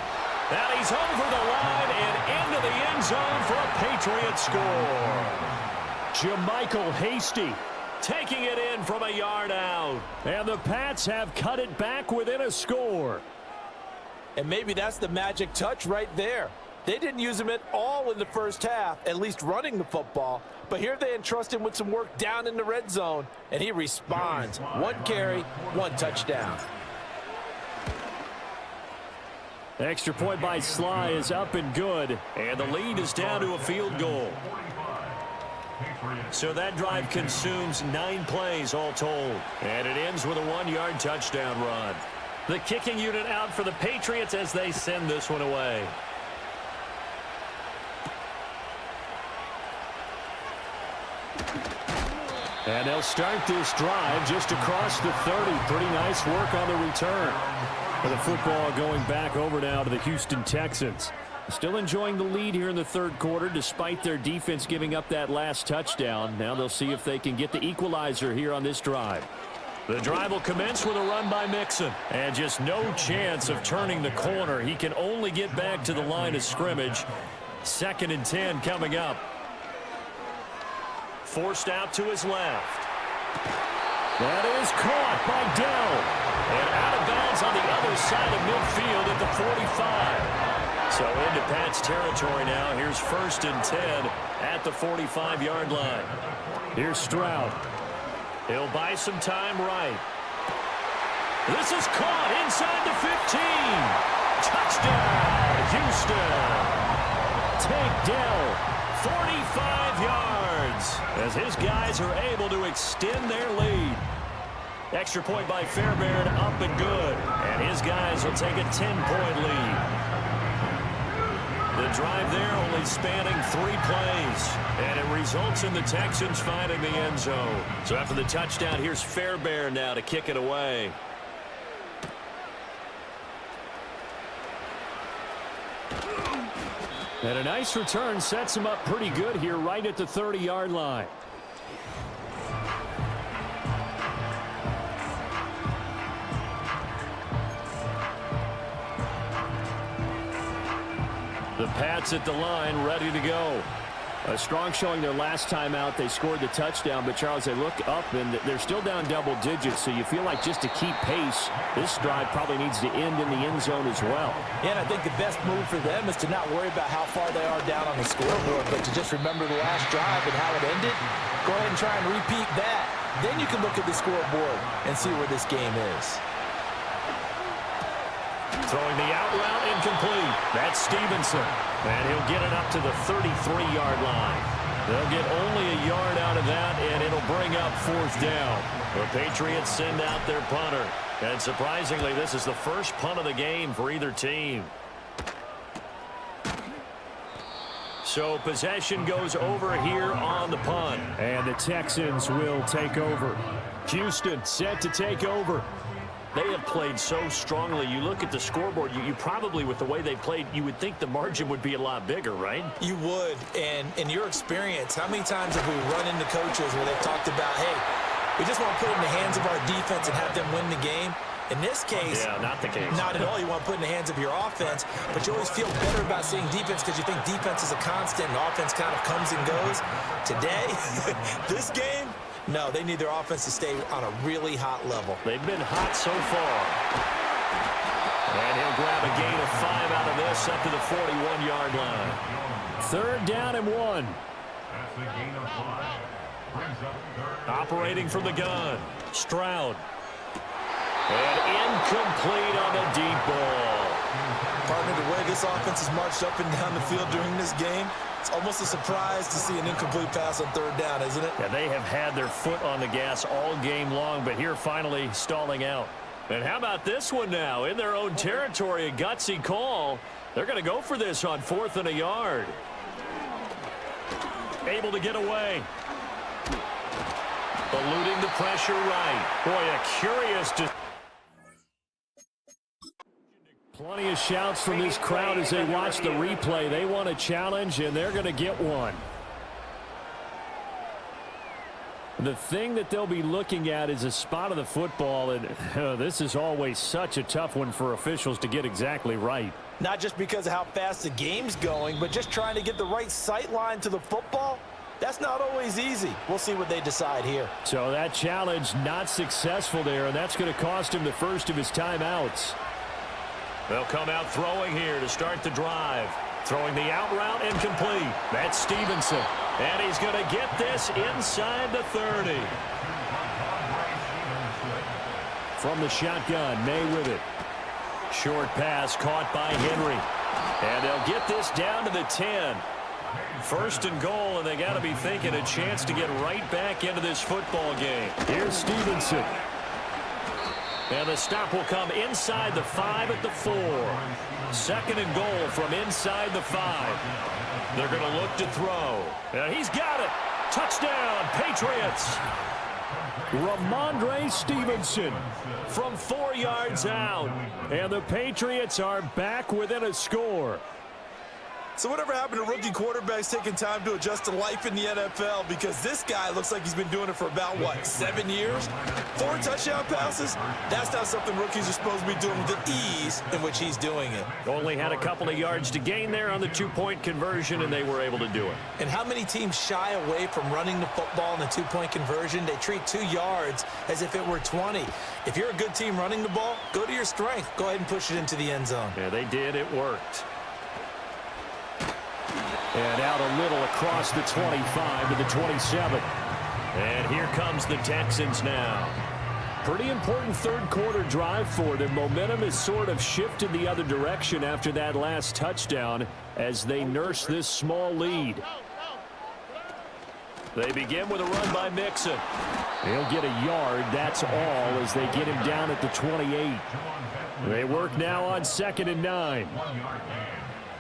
And he's over the line and into the end zone for a Patriot score. Jermichael Hasty Taking it in from a yard out. And the Pats have cut it back within a score. And maybe that's the magic touch right there. They didn't use him at all in the first half, at least running the football. But here they entrust him with some work down in the red zone, and he responds. 1 carry, 1 touchdown. Extra point by Sly is up and good. And the lead is down to a field goal. So that drive consumes 9 plays all told. And it ends with a 1-yard touchdown run. The kicking unit out for the Patriots as they send this one away. And they'll start this drive just across the 30. Pretty nice work on the return. For the football going back over now to the Houston Texans. Still enjoying the lead here in the third quarter despite their defense giving up that last touchdown. Now they'll see if they can get the equalizer here on this drive. The drive will commence with a run by Mixon. And just no chance of turning the corner. He can only get back to the line of scrimmage. 2nd and 10 coming up. Forced out to his left. That is caught by Dell. And out of bounds on the other side of midfield at the 45. So into Pat's territory now. Here's 1st and 10 at the 45-yard line. Here's Stroud. He'll buy some time right. This is caught inside the 15. Touchdown, Houston. Take Dell. 45 yards as his guys are able to extend their lead. Extra point by Fairbairn, up and good. And his guys will take a 10-point lead. The drive there only spanning 3 plays. And it results in the Texans finding the end zone. So after the touchdown, here's Fairbairn now to kick it away. And a nice return sets him up pretty good here right at the 30-yard line. The Pats at the line, ready to go. A strong showing their last time out. They scored the touchdown, but Charles, they look up and they're still down double digits, so you feel like just to keep pace, this drive probably needs to end in the end zone as well. Yeah, and I think the best move for them is to not worry about how far they are down on the scoreboard, but to just remember the last drive and how it ended. Go ahead and try and repeat that. Then you can look at the scoreboard and see where this game is. Throwing the out route incomplete. That's Stevenson. And he'll get it up to the 33-yard line. They'll get only a yard out of that, and it'll bring up 4th down. The Patriots send out their punter. And surprisingly, this is the first punt of the game for either team. So possession goes over here on the punt. And the Texans will take over. Houston set to take over. They have played so strongly. You look at the scoreboard, you probably, with the way they played, you would think the margin would be a lot bigger, right? You would. And in your experience, how many times have we run into coaches where they've talked about, hey, we just want to put it in the hands of our defense and have them win the game? In this case, yeah, not the case. Not at all. You want to put it in the hands of your offense, but you always feel better about seeing defense because you think defense is a constant and offense kind of comes and goes. Today, this game, no, they need their offense to stay on a really hot level. They've been hot so far. And he'll grab a gain of 5 out of this up to the 41-yard line. 3rd down and 1. That's a gain of 5. Operating from the gun. Stroud. And incomplete on the deep ball. Partner, the way this offense has marched up and down the field during this game, it's almost a surprise to see an incomplete pass on 3rd down, isn't it? Yeah, they have had their foot on the gas all game long, but here finally stalling out. And how about this one now? In their own territory, a gutsy call. They're going to go for this on 4th and a yard. Able to get away. Eluding the pressure right. Boy, a curious... Plenty of shouts from this crowd as they watch the replay. They want a challenge, and they're going to get one. The thing that they'll be looking at is a spot of the football, and this is always such a tough one for officials to get exactly right. Not just because of how fast the game's going, but just trying to get the right sight line to the football. That's not always easy. We'll see what they decide here. So that challenge not successful there, and that's going to cost him the first of his timeouts. They'll come out throwing here to start the drive. Throwing the out route incomplete. That's Stevenson. And he's going to get this inside the 30. From the shotgun, May with it. Short pass caught by Henry. And they'll get this down to the 10. First and goal, and they got to be thinking a chance to get right back into this football game. Here's Stevenson. And the stop will come inside the 5 at the 4. Second and goal from inside the 5. They're going to look to throw. And he's got it. Touchdown, Patriots. Ramondre Stevenson From 4 yards out. and the Patriots are back within a score. So whatever happened to rookie quarterbacks taking time to adjust to life in the NFL? Because this guy looks like he's been doing it for about, 7 years? 4 touchdown passes? That's not something rookies are supposed to be doing with the ease in which he's doing it. Only had a couple of yards to gain there on the 2-point conversion, and they were able to do it. And how many teams shy away from running the football in the 2-point conversion? They treat 2 yards as if it were 20. If you're a good team running the ball, go to your strength. Go ahead and push it into the end zone. Yeah, they did. It worked. And out a little across the 25 to the 27. And here comes the Texans now. Pretty important third quarter drive for them. Momentum has sort of shifted the other direction after that last touchdown as they nurse this small lead. They begin with a run by Mixon. He'll get a yard, that's all, as they get him down at the 28. They work now on 2nd and 9.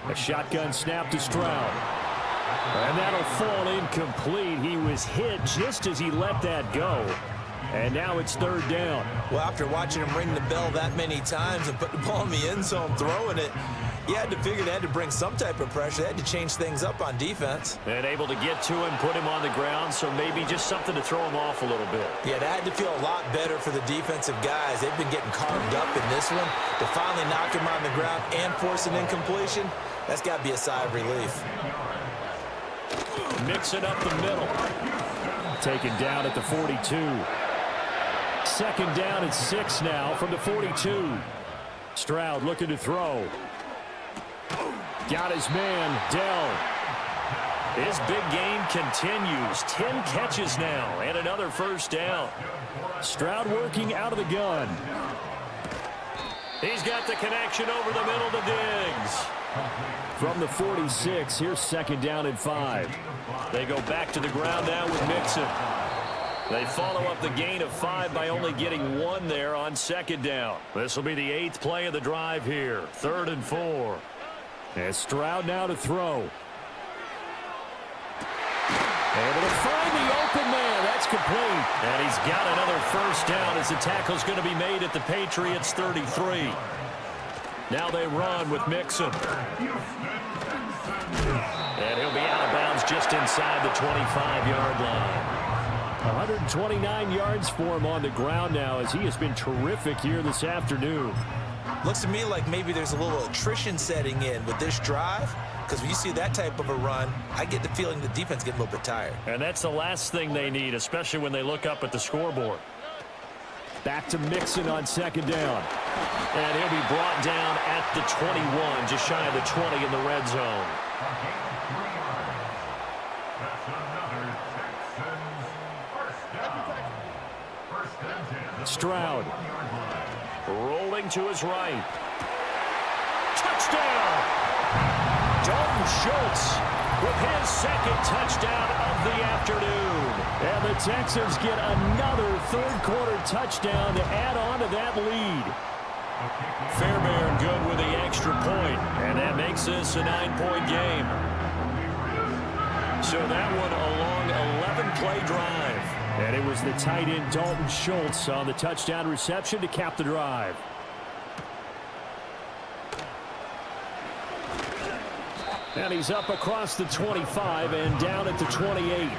A shotgun snap to Stroud. And that'll fall incomplete. He was hit just as he let that go. And now it's 3rd down. Well, after watching him ring the bell that many times and put the ball in the end zone throwing it, you had to figure they had to bring some type of pressure. They had to change things up on defense. And able to get to him, put him on the ground, so maybe just something to throw him off a little bit. Yeah, that had to feel a lot better for the defensive guys. They've been getting carved up in this one. To finally knock him on the ground and force an incompletion, that's got to be a sigh of relief. Mixing up the middle. Taken down at the 42. 2nd down and 6 now from the 42. Stroud looking to throw. Got his man, Dell. His big game continues. 10 catches now and another 1st down. Stroud working out of the gun. He's got the connection over the middle to Diggs. From the 46, here's 2nd down and 5. They go back to the ground now with Mixon. They follow up the gain of 5 by only getting 1 there on 2nd down. This will be the 8th play of the drive here. 3rd and 4. And Stroud now to throw. Able to find the open man. That's complete. And he's got another 1st down as the tackle's going to be made at the Patriots 33. Now they run with Mixon. And he'll be out of bounds just inside the 25-yard line. 129 yards for him on the ground now as he has been terrific here this afternoon. Looks to me like maybe there's a little attrition setting in with this drive, because when you see that type of a run, I get the feeling the defense gets a little bit tired. And that's the last thing they need, especially when they look up at the scoreboard. Back to Mixon on 2nd down. And he'll be brought down at the 21, just shy of the 20 in the red zone. Stroud. Rolling to his right. Touchdown! Dalton Schultz with his 2nd touchdown of the afternoon. And the Texans get another 3rd quarter touchdown to add on to that lead. Fairbairn good with the extra point, and that makes this a 9-point game. So that one a long 11-play drive. And it was the tight end Dalton Schultz on the touchdown reception to cap the drive. And he's up across the 25 and down at the 28.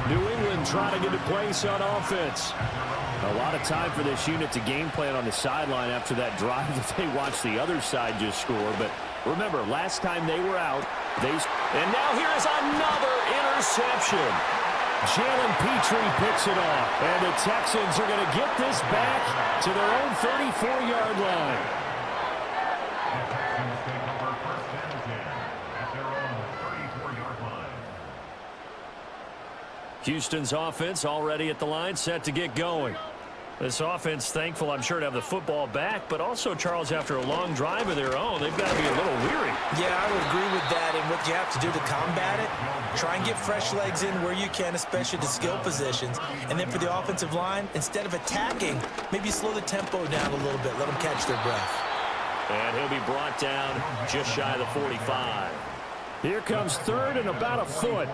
New England trying to get a place on offense. A lot of time for this unit to game plan on the sideline after that drive that they watched the other side just score. But remember, last time they were out, and now here is another interception. Jalen Petrie picks it off, and the Texans are going to get this back to their own 34-yard line. The Texans take over first and 10 at their own 34-yard line. Houston's offense already at the line, set to get going. This offense, thankful, I'm sure, to have the football back, but also, Charles, after a long drive of their own, they've got to be a little weary. Yeah, I would agree with that, and what you have to do to combat it, try and get fresh legs in where you can, especially the skill positions. And then for the offensive line, instead of attacking, maybe slow the tempo down a little bit, let them catch their breath. And he'll be brought down just shy of the 45. Here comes third and about a foot.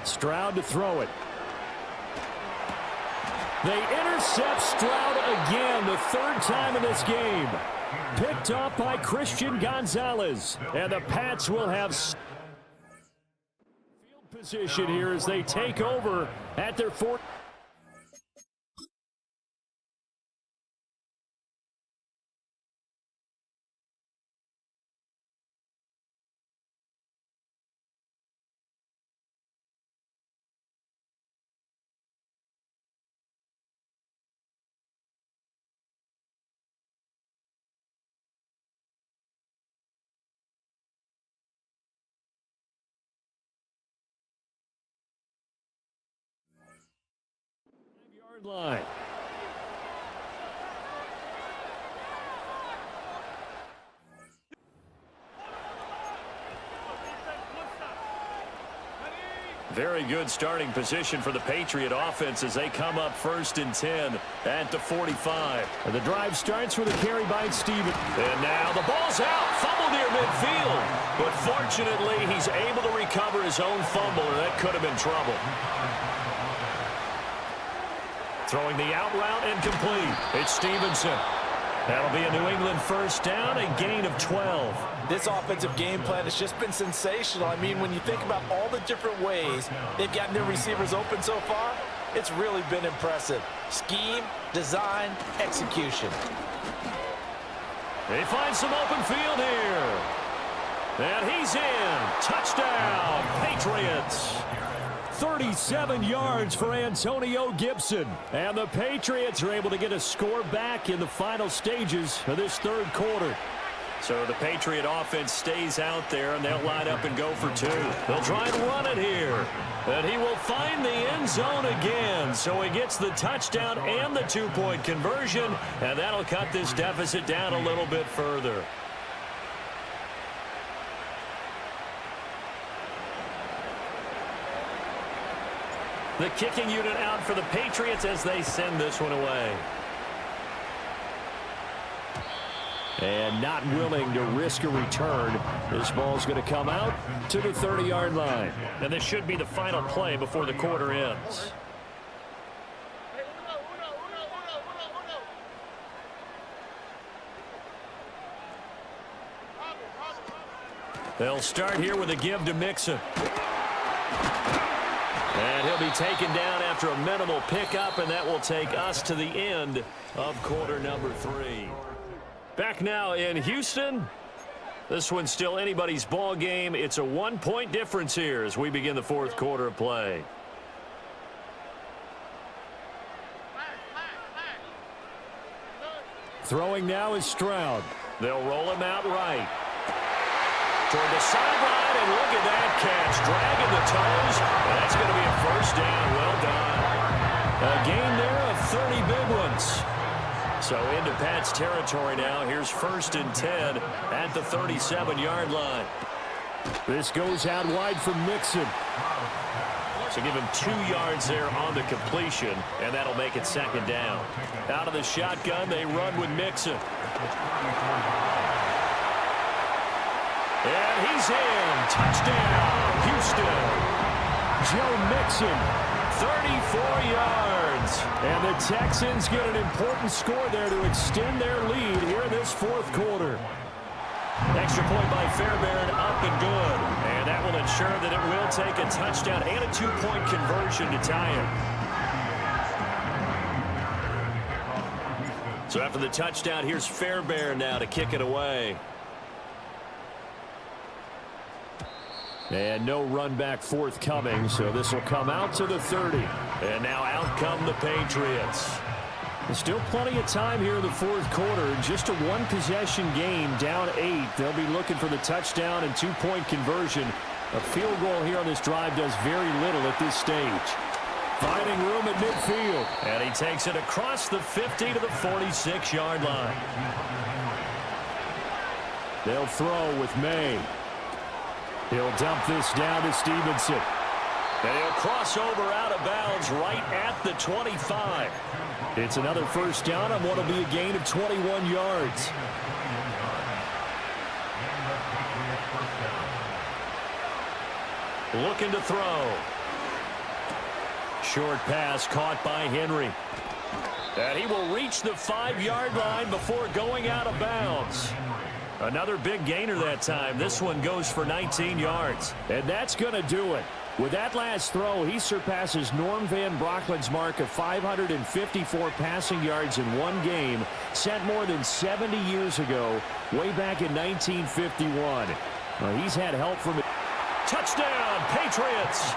Stroud to throw it. They intercept Stroud again, the third time in this game. Picked up by Christian Gonzalez. And the Pats will have field position here as they take over at their 4th. Line. Very good starting position for the Patriot offense as they come up first and 10 at the 45. And the drive starts with a carry by Steven. And now the ball's out, fumble near midfield. But fortunately, he's able to recover his own fumble, and that could have been trouble. Throwing the out route incomplete. It's Stevenson. That'll be a New England first down, a gain of 12. This offensive game plan has just been sensational. I mean, when you think about all the different ways they've gotten their receivers open so far, it's really been impressive. Scheme, design, execution. They find some open field here. And he's in. Touchdown, Patriots. 37 yards for Antonio Gibson. And the Patriots are able to get a score back in the final stages of this third quarter. So the Patriot offense stays out there, and they'll line up and go for two. They'll try and run it here. And he will find the end zone again. So he gets the touchdown and the two-point conversion, and that'll cut this deficit down a little bit further. The kicking unit out for the Patriots as they send this one away. And not willing to risk a return. This ball's going to come out to the 30-yard line. And this should be the final play before the quarter ends. They'll start here with a give to Mixon. And he'll be taken down after a minimal pickup, and that will take us to the end of quarter number 3. Back now in Houston. This one's still anybody's ball game. It's a 1-point difference here as we begin the fourth quarter of play. Throwing now is Stroud. They'll roll him out right. Toward the sideline, and look at that catch. Dragging the toes. And that's going to be a first down. Well done. A gain there of 30 big ones. So into Pat's territory now. Here's first and 10 at the 37-yard line. This goes out wide for Mixon. So give him 2 yards there on the completion, and that'll make it second down. Out of the shotgun, they run with Mixon. And he's in. Touchdown, Houston. Joe Mixon. 34 yards. And the Texans get an important score there to extend their lead here in this fourth quarter. Extra point by Fairbairn, up and good. And that will ensure that it will take a touchdown and a 2-point conversion to tie it. So after the touchdown, here's Fairbairn now to kick it away. And no run back forthcoming, so this will come out to the 30. And now out come the Patriots. There's still plenty of time here in the fourth quarter. Just a one-possession game, down 8. They'll be looking for the touchdown and 2-point conversion. A field goal here on this drive does very little at this stage. Finding room at midfield. And he takes it across the 50 to the 46-yard line. They'll throw with May. He'll dump this down to Stevenson. And he'll cross over out of bounds right at the 25. It's another first down on what will be a gain of 21 yards. Looking to throw. Short pass caught by Henry. And he will reach the 5-yard line before going out of bounds. Another big gainer that time. This one goes for 19 yards. And that's going to do it. With that last throw, he surpasses Norm Van Brocklin's mark of 554 passing yards in one game, set more than 70 years ago, way back in 1951. He's had help from it. Touchdown, Patriots!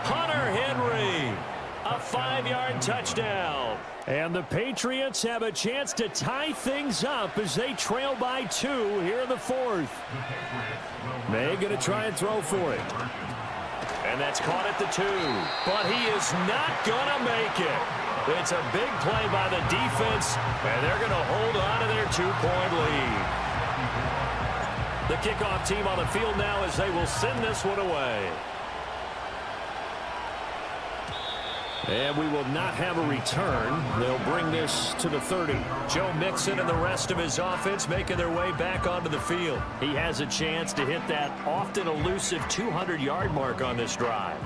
Hunter Henry, a 5-yard touchdown. And the Patriots have a chance to tie things up as they trail by 2 here in the fourth. May going to try and throw for it. And that's caught at the 2. But he is not going to make it. It's a big play by the defense, and they're going to hold on to their 2-point lead. The kickoff team on the field now as they will send this one away. And we will not have a return. They'll bring this to the 30. Joe Mixon and the rest of his offense making their way back onto the field. He has a chance to hit that often elusive 200-yard mark on this drive.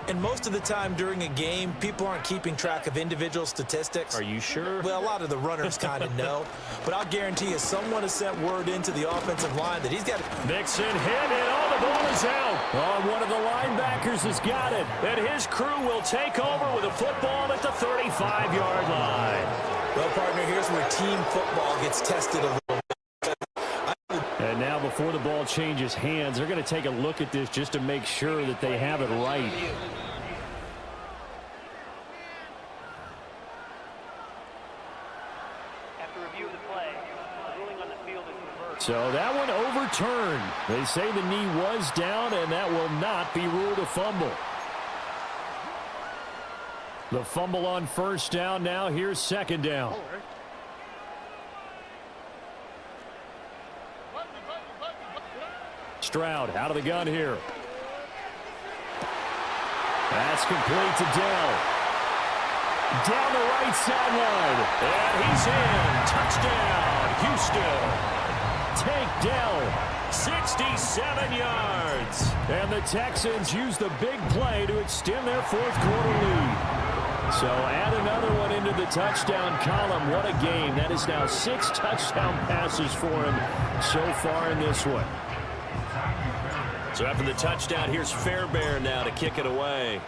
And most of the time during a game, people aren't keeping track of individual statistics. Are you sure? Well, a lot of the runners kind of know. But I'll guarantee you someone has sent word into the offensive line that he's got to... Mixon hit, and all the ball is out. Oh, one of the linebackers has got it. And his crew will take over with a football at the 35-yard line. Well, partner, here's where team football gets tested a little bit. And now before the ball changes hands, they're going to take a look at this just to make sure that they have it right. So that one overturned. They say the knee was down, and that will not be ruled a fumble. The fumble on first down now. Here's second down. Stroud out of the gun here. That's complete to Dell. Down the right sideline. And he's in. Touchdown, Houston. Take Dell. 67 yards. And the Texans use the big play to extend their fourth quarter lead. So add another one into the touchdown column. What a game. That is now 6 touchdown passes for him so far in this one. So after the touchdown, here's Fairbairn now to kick it away.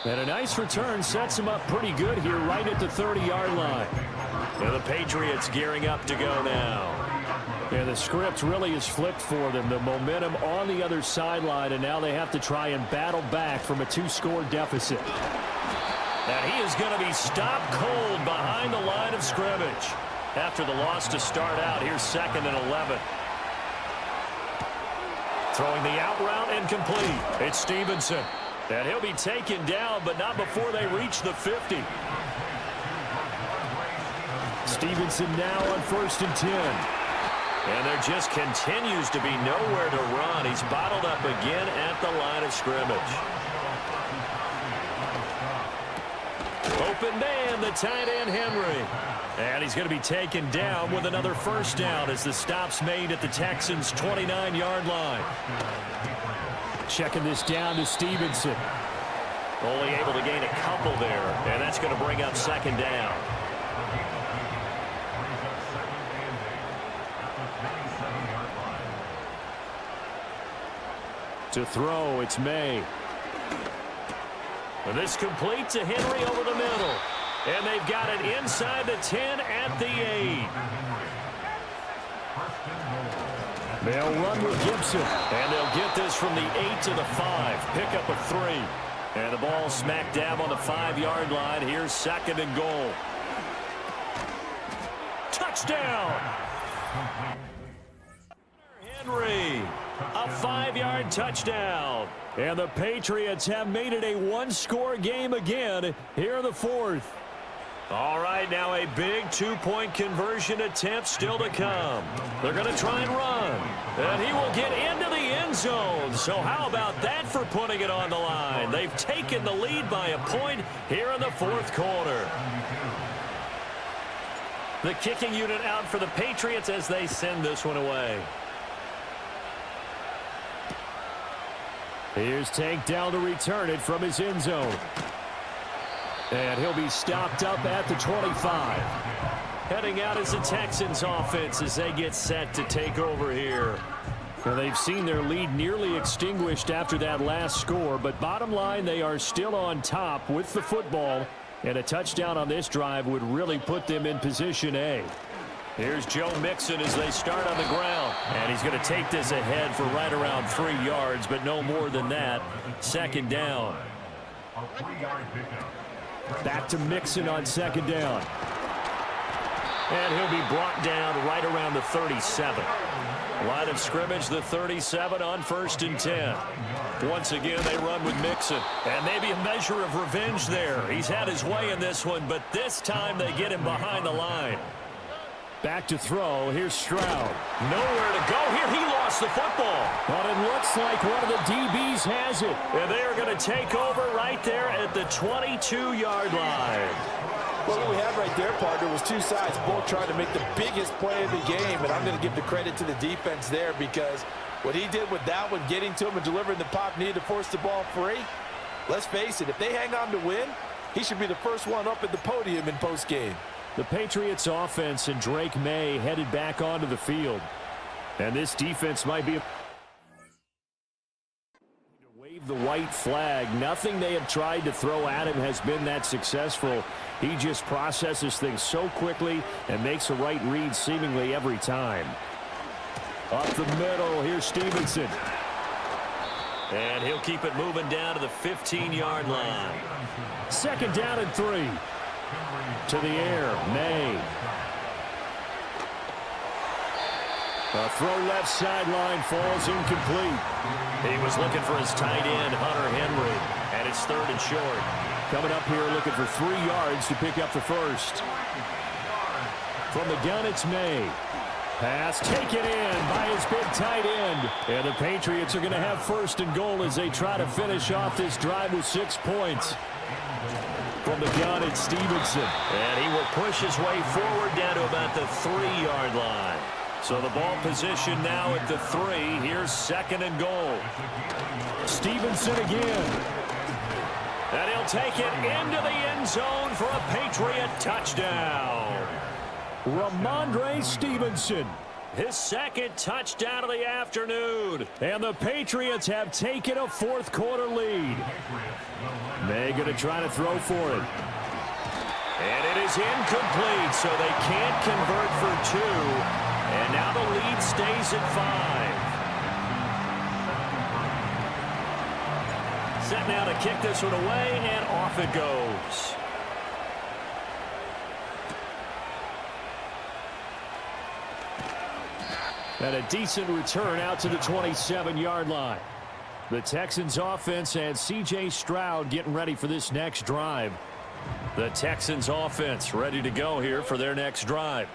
And a nice return sets him up pretty good here right at the 30-yard line. And the Patriots gearing up to go now. And the script really is flipped for them. The momentum on the other sideline, and now they have to try and battle back from a 2-score deficit. And he is going to be stopped cold behind the line of scrimmage. After the loss to start out, here's 2nd and 11. Throwing the out route and complete. It's Stevenson. And he'll be taken down, but not before they reach the 50. Stevenson now on 1st and 10. And there just continues to be nowhere to run. He's bottled up again at the line of scrimmage. Open man, the tight end Henry. And he's going to be taken down with another first down as the stop's made at the Texans' 29-yard line. Checking this down to Stevenson. Only able to gain a couple there, and that's going to bring up 2nd down. 27-yard line. To throw, it's May. And this complete to Henry over the middle. And they've got it inside the 10 at the 8. They'll run with Gibson. And they'll get this from the 8 to the 5. Pick up a 3. And the ball smack dab on the 5-yard line. Here's 2nd and goal. Touchdown! Henry, a 5-yard touchdown. And the Patriots have made it a one-score game again here in the 4th. All right, now a big 2-point conversion attempt still to come. They're going to try and run. And he will get into the end zone. So how about that for putting it on the line? They've taken the lead by a point here in the 4th quarter. The kicking unit out for the Patriots as they send this one away. Here's Tank down to return it from his end zone. And he'll be stopped up at the 25. Heading out is the Texans offense as they get set to take over here. Well, they've seen their lead nearly extinguished after that last score, but bottom line, they are still on top with the football, and a touchdown on this drive would really put them in position A. Here's Joe Mixon as they start on the ground. And he's going to take this ahead for right around 3 yards, but no more than that. 2nd down. A 3-yard pickup. Back to Mixon on 2nd down. And he'll be brought down right around the 37. Line of scrimmage, the 37 on 1st and 10. Once again, they run with Mixon. And maybe a measure of revenge there. He's had his way in this one, but this time they get him behind the line. Back to throw. Here's Stroud. Nowhere to go here. He lost the football. But it looks like one of the DBs has it. And they are going to take over right there at the 22-yard line. Well, what we had right there, partner, was two sides, both trying to make the biggest play of the game. And I'm going to give the credit to the defense there because what he did with that one, getting to him and delivering the pop needed to force the ball free, let's face it, if they hang on to win, he should be the first one up at the podium in postgame. The Patriots offense and Drake May headed back onto the field. And this defense might be to wave the white flag. Nothing they have tried to throw at him has been that successful. He just processes things so quickly and makes a right read seemingly every time. Up the middle, here's Stevenson. And he'll keep it moving down to the 15-yard line. 2nd down and 3. To the air, May. A throw left sideline falls incomplete. He was looking for his tight end, Hunter Henry, and it's 3rd and short. Coming up here looking for 3 yards to pick up the first. From the gun, it's May. Pass taken in by his big tight end. And the Patriots are going to have 1st and goal as they try to finish off this drive with 6 points. From the gun, it's Stevenson. And he will push his way forward down to about the 3-yard line. So the ball position now at the 3. Here's 2nd and goal. Stevenson again. And he'll take it into the end zone for a Patriot touchdown. Ramondre Stevenson. His 2nd touchdown of the afternoon. And the Patriots have taken a 4th quarter lead. May going to try to throw for it. And it is incomplete, so they can't convert for 2. And now the lead stays at 5. Set now to kick this one away, and off it goes. And a decent return out to the 27-yard line. The Texans offense and C.J. Stroud getting ready for this next drive. The Texans offense ready to go here for their next drive.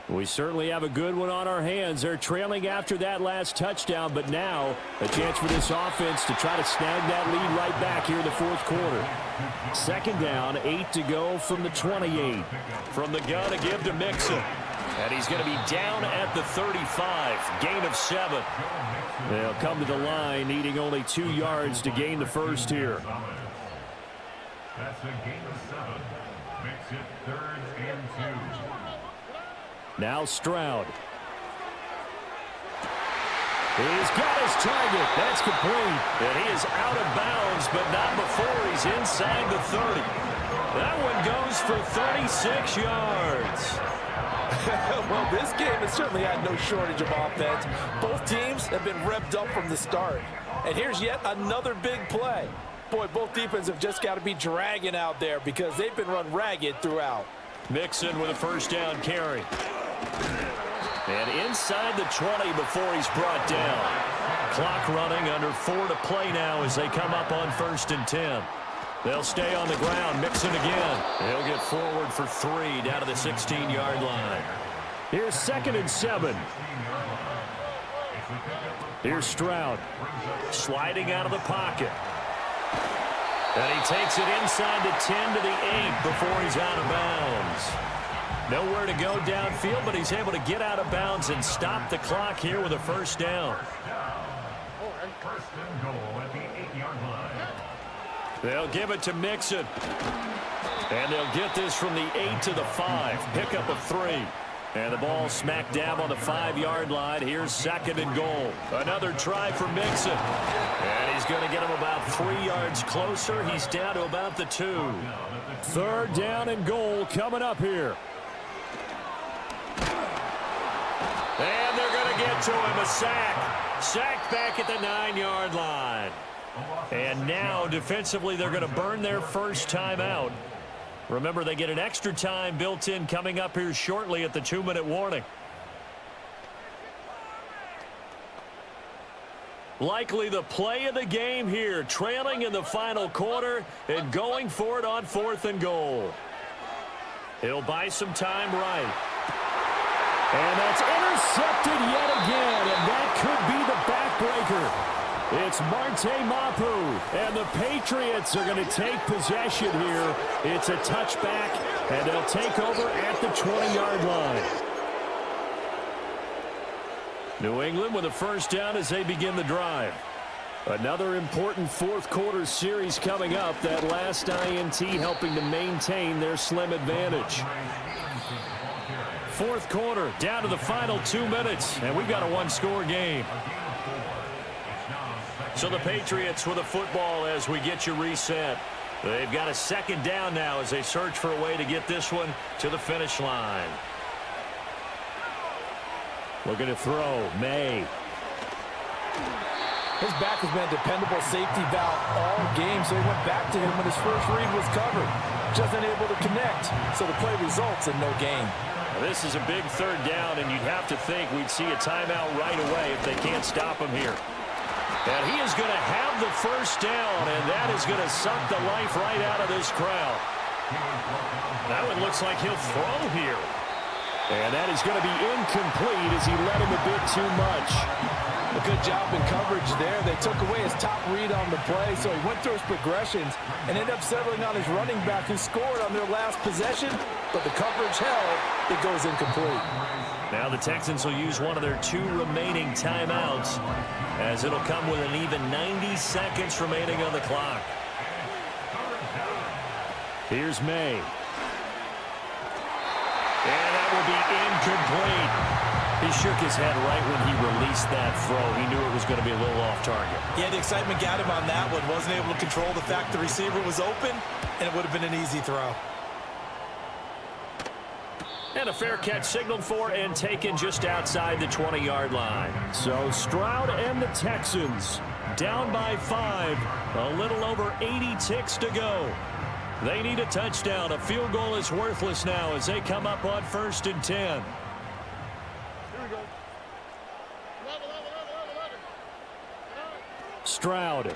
We certainly have a good one on our hands. They're trailing after that last touchdown, but now a chance for this offense to try to snag that lead right back here in the 4th quarter. 2nd down, 8 to go from the 28. From the gun to give to Mixon. And he's going to be down at the 35. Gain of 7. They'll come to the line needing only 2 yards to gain the first here. That's a gain of 7. Makes it 3rd and 2. Now Stroud. He's got his target. That's complete. And he is out of bounds, but not before he's inside the 30. That one goes for 36 yards. Well, this game has certainly had no shortage of offense. Both teams have been revved up from the start. And here's yet another big play. Boy, both defenses have just got to be dragging out there because they've been run ragged throughout. Mixon with a first down carry. And inside the 20 before he's brought down. Clock running, under 4 to play now as they come up on 1st and 10. They'll stay on the ground. Mixon again. He'll get forward for 3 down to the 16-yard line. Here's 2nd and 7. Here's Stroud. Sliding out of the pocket. And he takes it inside the 10 to the 8 before he's out of bounds. Nowhere to go downfield, but he's able to get out of bounds and stop the clock here with a first down. First and goal at the 8-yard line. They'll give it to Mixon. And they'll get this from the 8 to the 5. Pickup of 3. And the ball smack dab on the 5-yard line. Here's 2nd and goal. Another try for Mixon. And he's going to get him about 3 yards closer. He's down to about the 2. 3rd down and goal coming up here. And they're going to get to him. A sack. Sacked back at the 9-yard line. And now, defensively, they're going to burn their first time out. Remember, they get an extra time built in coming up here shortly at the 2-minute warning. Likely the play of the game here, trailing in the final quarter and going for it on 4th and goal. He'll buy some time right. And that's intercepted yet again, and that could be the backbreaker. It's Marte Mapu, and the Patriots are going to take possession here. It's a touchback, and they'll take over at the 20-yard line. New England with a first down as they begin the drive. Another important 4th quarter series coming up. That last INT helping to maintain their slim advantage. 4th quarter, down to the final 2 minutes, and we've got a 1-score game. So the Patriots with a football as we get you reset. They've got a 2nd down now as they search for a way to get this one to the finish line. Looking to throw, May. His back has been a dependable safety valve all game, so he went back to him when his first read was covered. Just unable to connect, so the play results in no gain. This is a big 3rd down, and you'd have to think we'd see a timeout right away if they can't stop him here. And he is going to have the first down, and that is going to suck the life right out of this crowd. That one looks like he'll throw here. And that is going to be incomplete as he led him a bit too much. A good job in coverage there. They took away his top read on the play, so he went through his progressions and ended up settling on his running back who scored on their last possession, but the coverage held. It goes incomplete. Now the Texans will use one of their 2 remaining timeouts as it'll come with an even 90 seconds remaining on the clock. Here's May. And that will be incomplete. He shook his head right when he released that throw. He knew it was going to be a little off target. Yeah, the excitement got him on that one. Wasn't able to control the fact the receiver was open, and it would have been an easy throw. And a fair catch signaled for and taken just outside the 20-yard line. So Stroud and the Texans down by 5. A little over 80 ticks to go. They need a touchdown. A field goal is worthless now as they come up on 1st and 10. Here we go. Level. Stroud.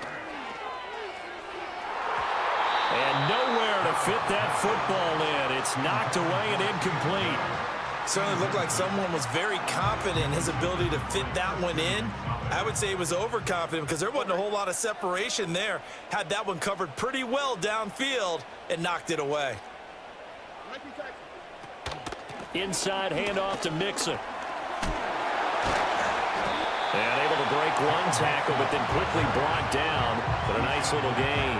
And nowhere to fit that football in. It's knocked away and incomplete. Certainly looked like someone was very confident in his ability to fit that one in. I would say he was overconfident because there wasn't a whole lot of separation there. Had that one covered pretty well downfield and knocked it away. Inside handoff to Mixon. And able to break one tackle, but then quickly brought down. But a nice little gain.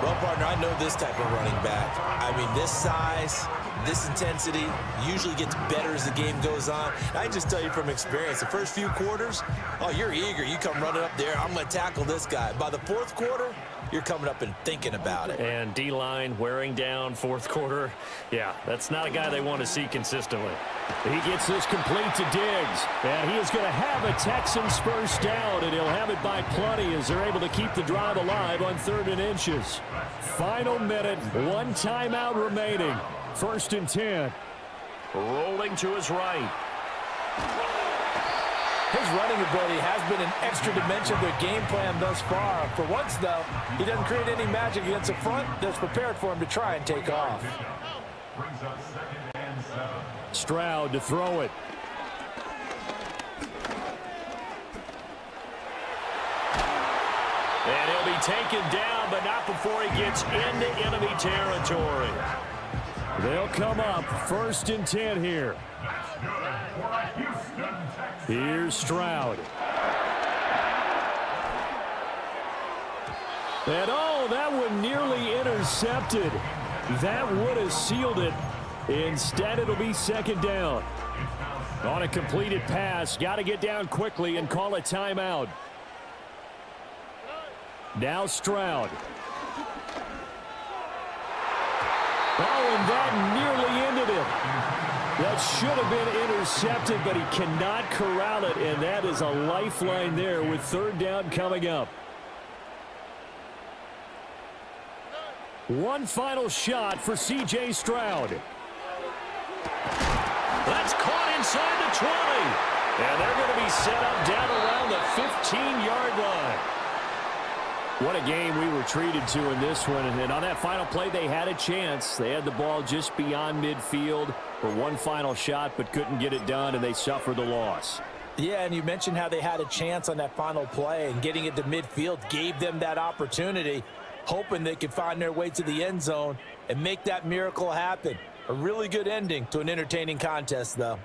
Well, partner, I know this type of running back. I mean, this size, this intensity usually gets better as the game goes on. I just tell you from experience, the first few quarters, oh, you're eager. You come running up there, I'm going to tackle this guy. By the fourth quarter, you're coming up and thinking about it. And D-line wearing down fourth quarter. Yeah, that's not a guy they want to see consistently. He gets this complete to Diggs. And he is going to have a Texans first down, and he'll have it by plenty as they're able to keep the drive alive on 3rd and inches. Final minute, 1 timeout remaining. 1st and 10. Rolling to his right. His running ability has been an extra dimension to their game plan thus far. For once, though, he doesn't create any magic against a front that's prepared for him to try and take off. Brings up 2nd and 7. Stroud to throw it. And he'll be taken down, but not before he gets into enemy territory. They'll come up 1st and 10 here. That's good for a Houston Texans. Here's Stroud. And oh, that one nearly intercepted. That would have sealed it. Instead, it'll be 2nd down. On a completed pass, got to get down quickly and call a timeout. Now Stroud. Oh, and that nearly ended it. That should have been intercepted, but he cannot corral it, and that is a lifeline there with 3rd down coming up. One final shot for C.J. Stroud. That's caught inside the 20. And they're going to be set up down around the 15-yard line. What a game we were treated to in this one. And on that final play, they had a chance. They had the ball just beyond midfield for one final shot, but couldn't get it done, and they suffered the loss. Yeah, and you mentioned how they had a chance on that final play, and getting it to midfield gave them that opportunity, hoping they could find their way to the end zone and make that miracle happen. A really good ending to an entertaining contest, though.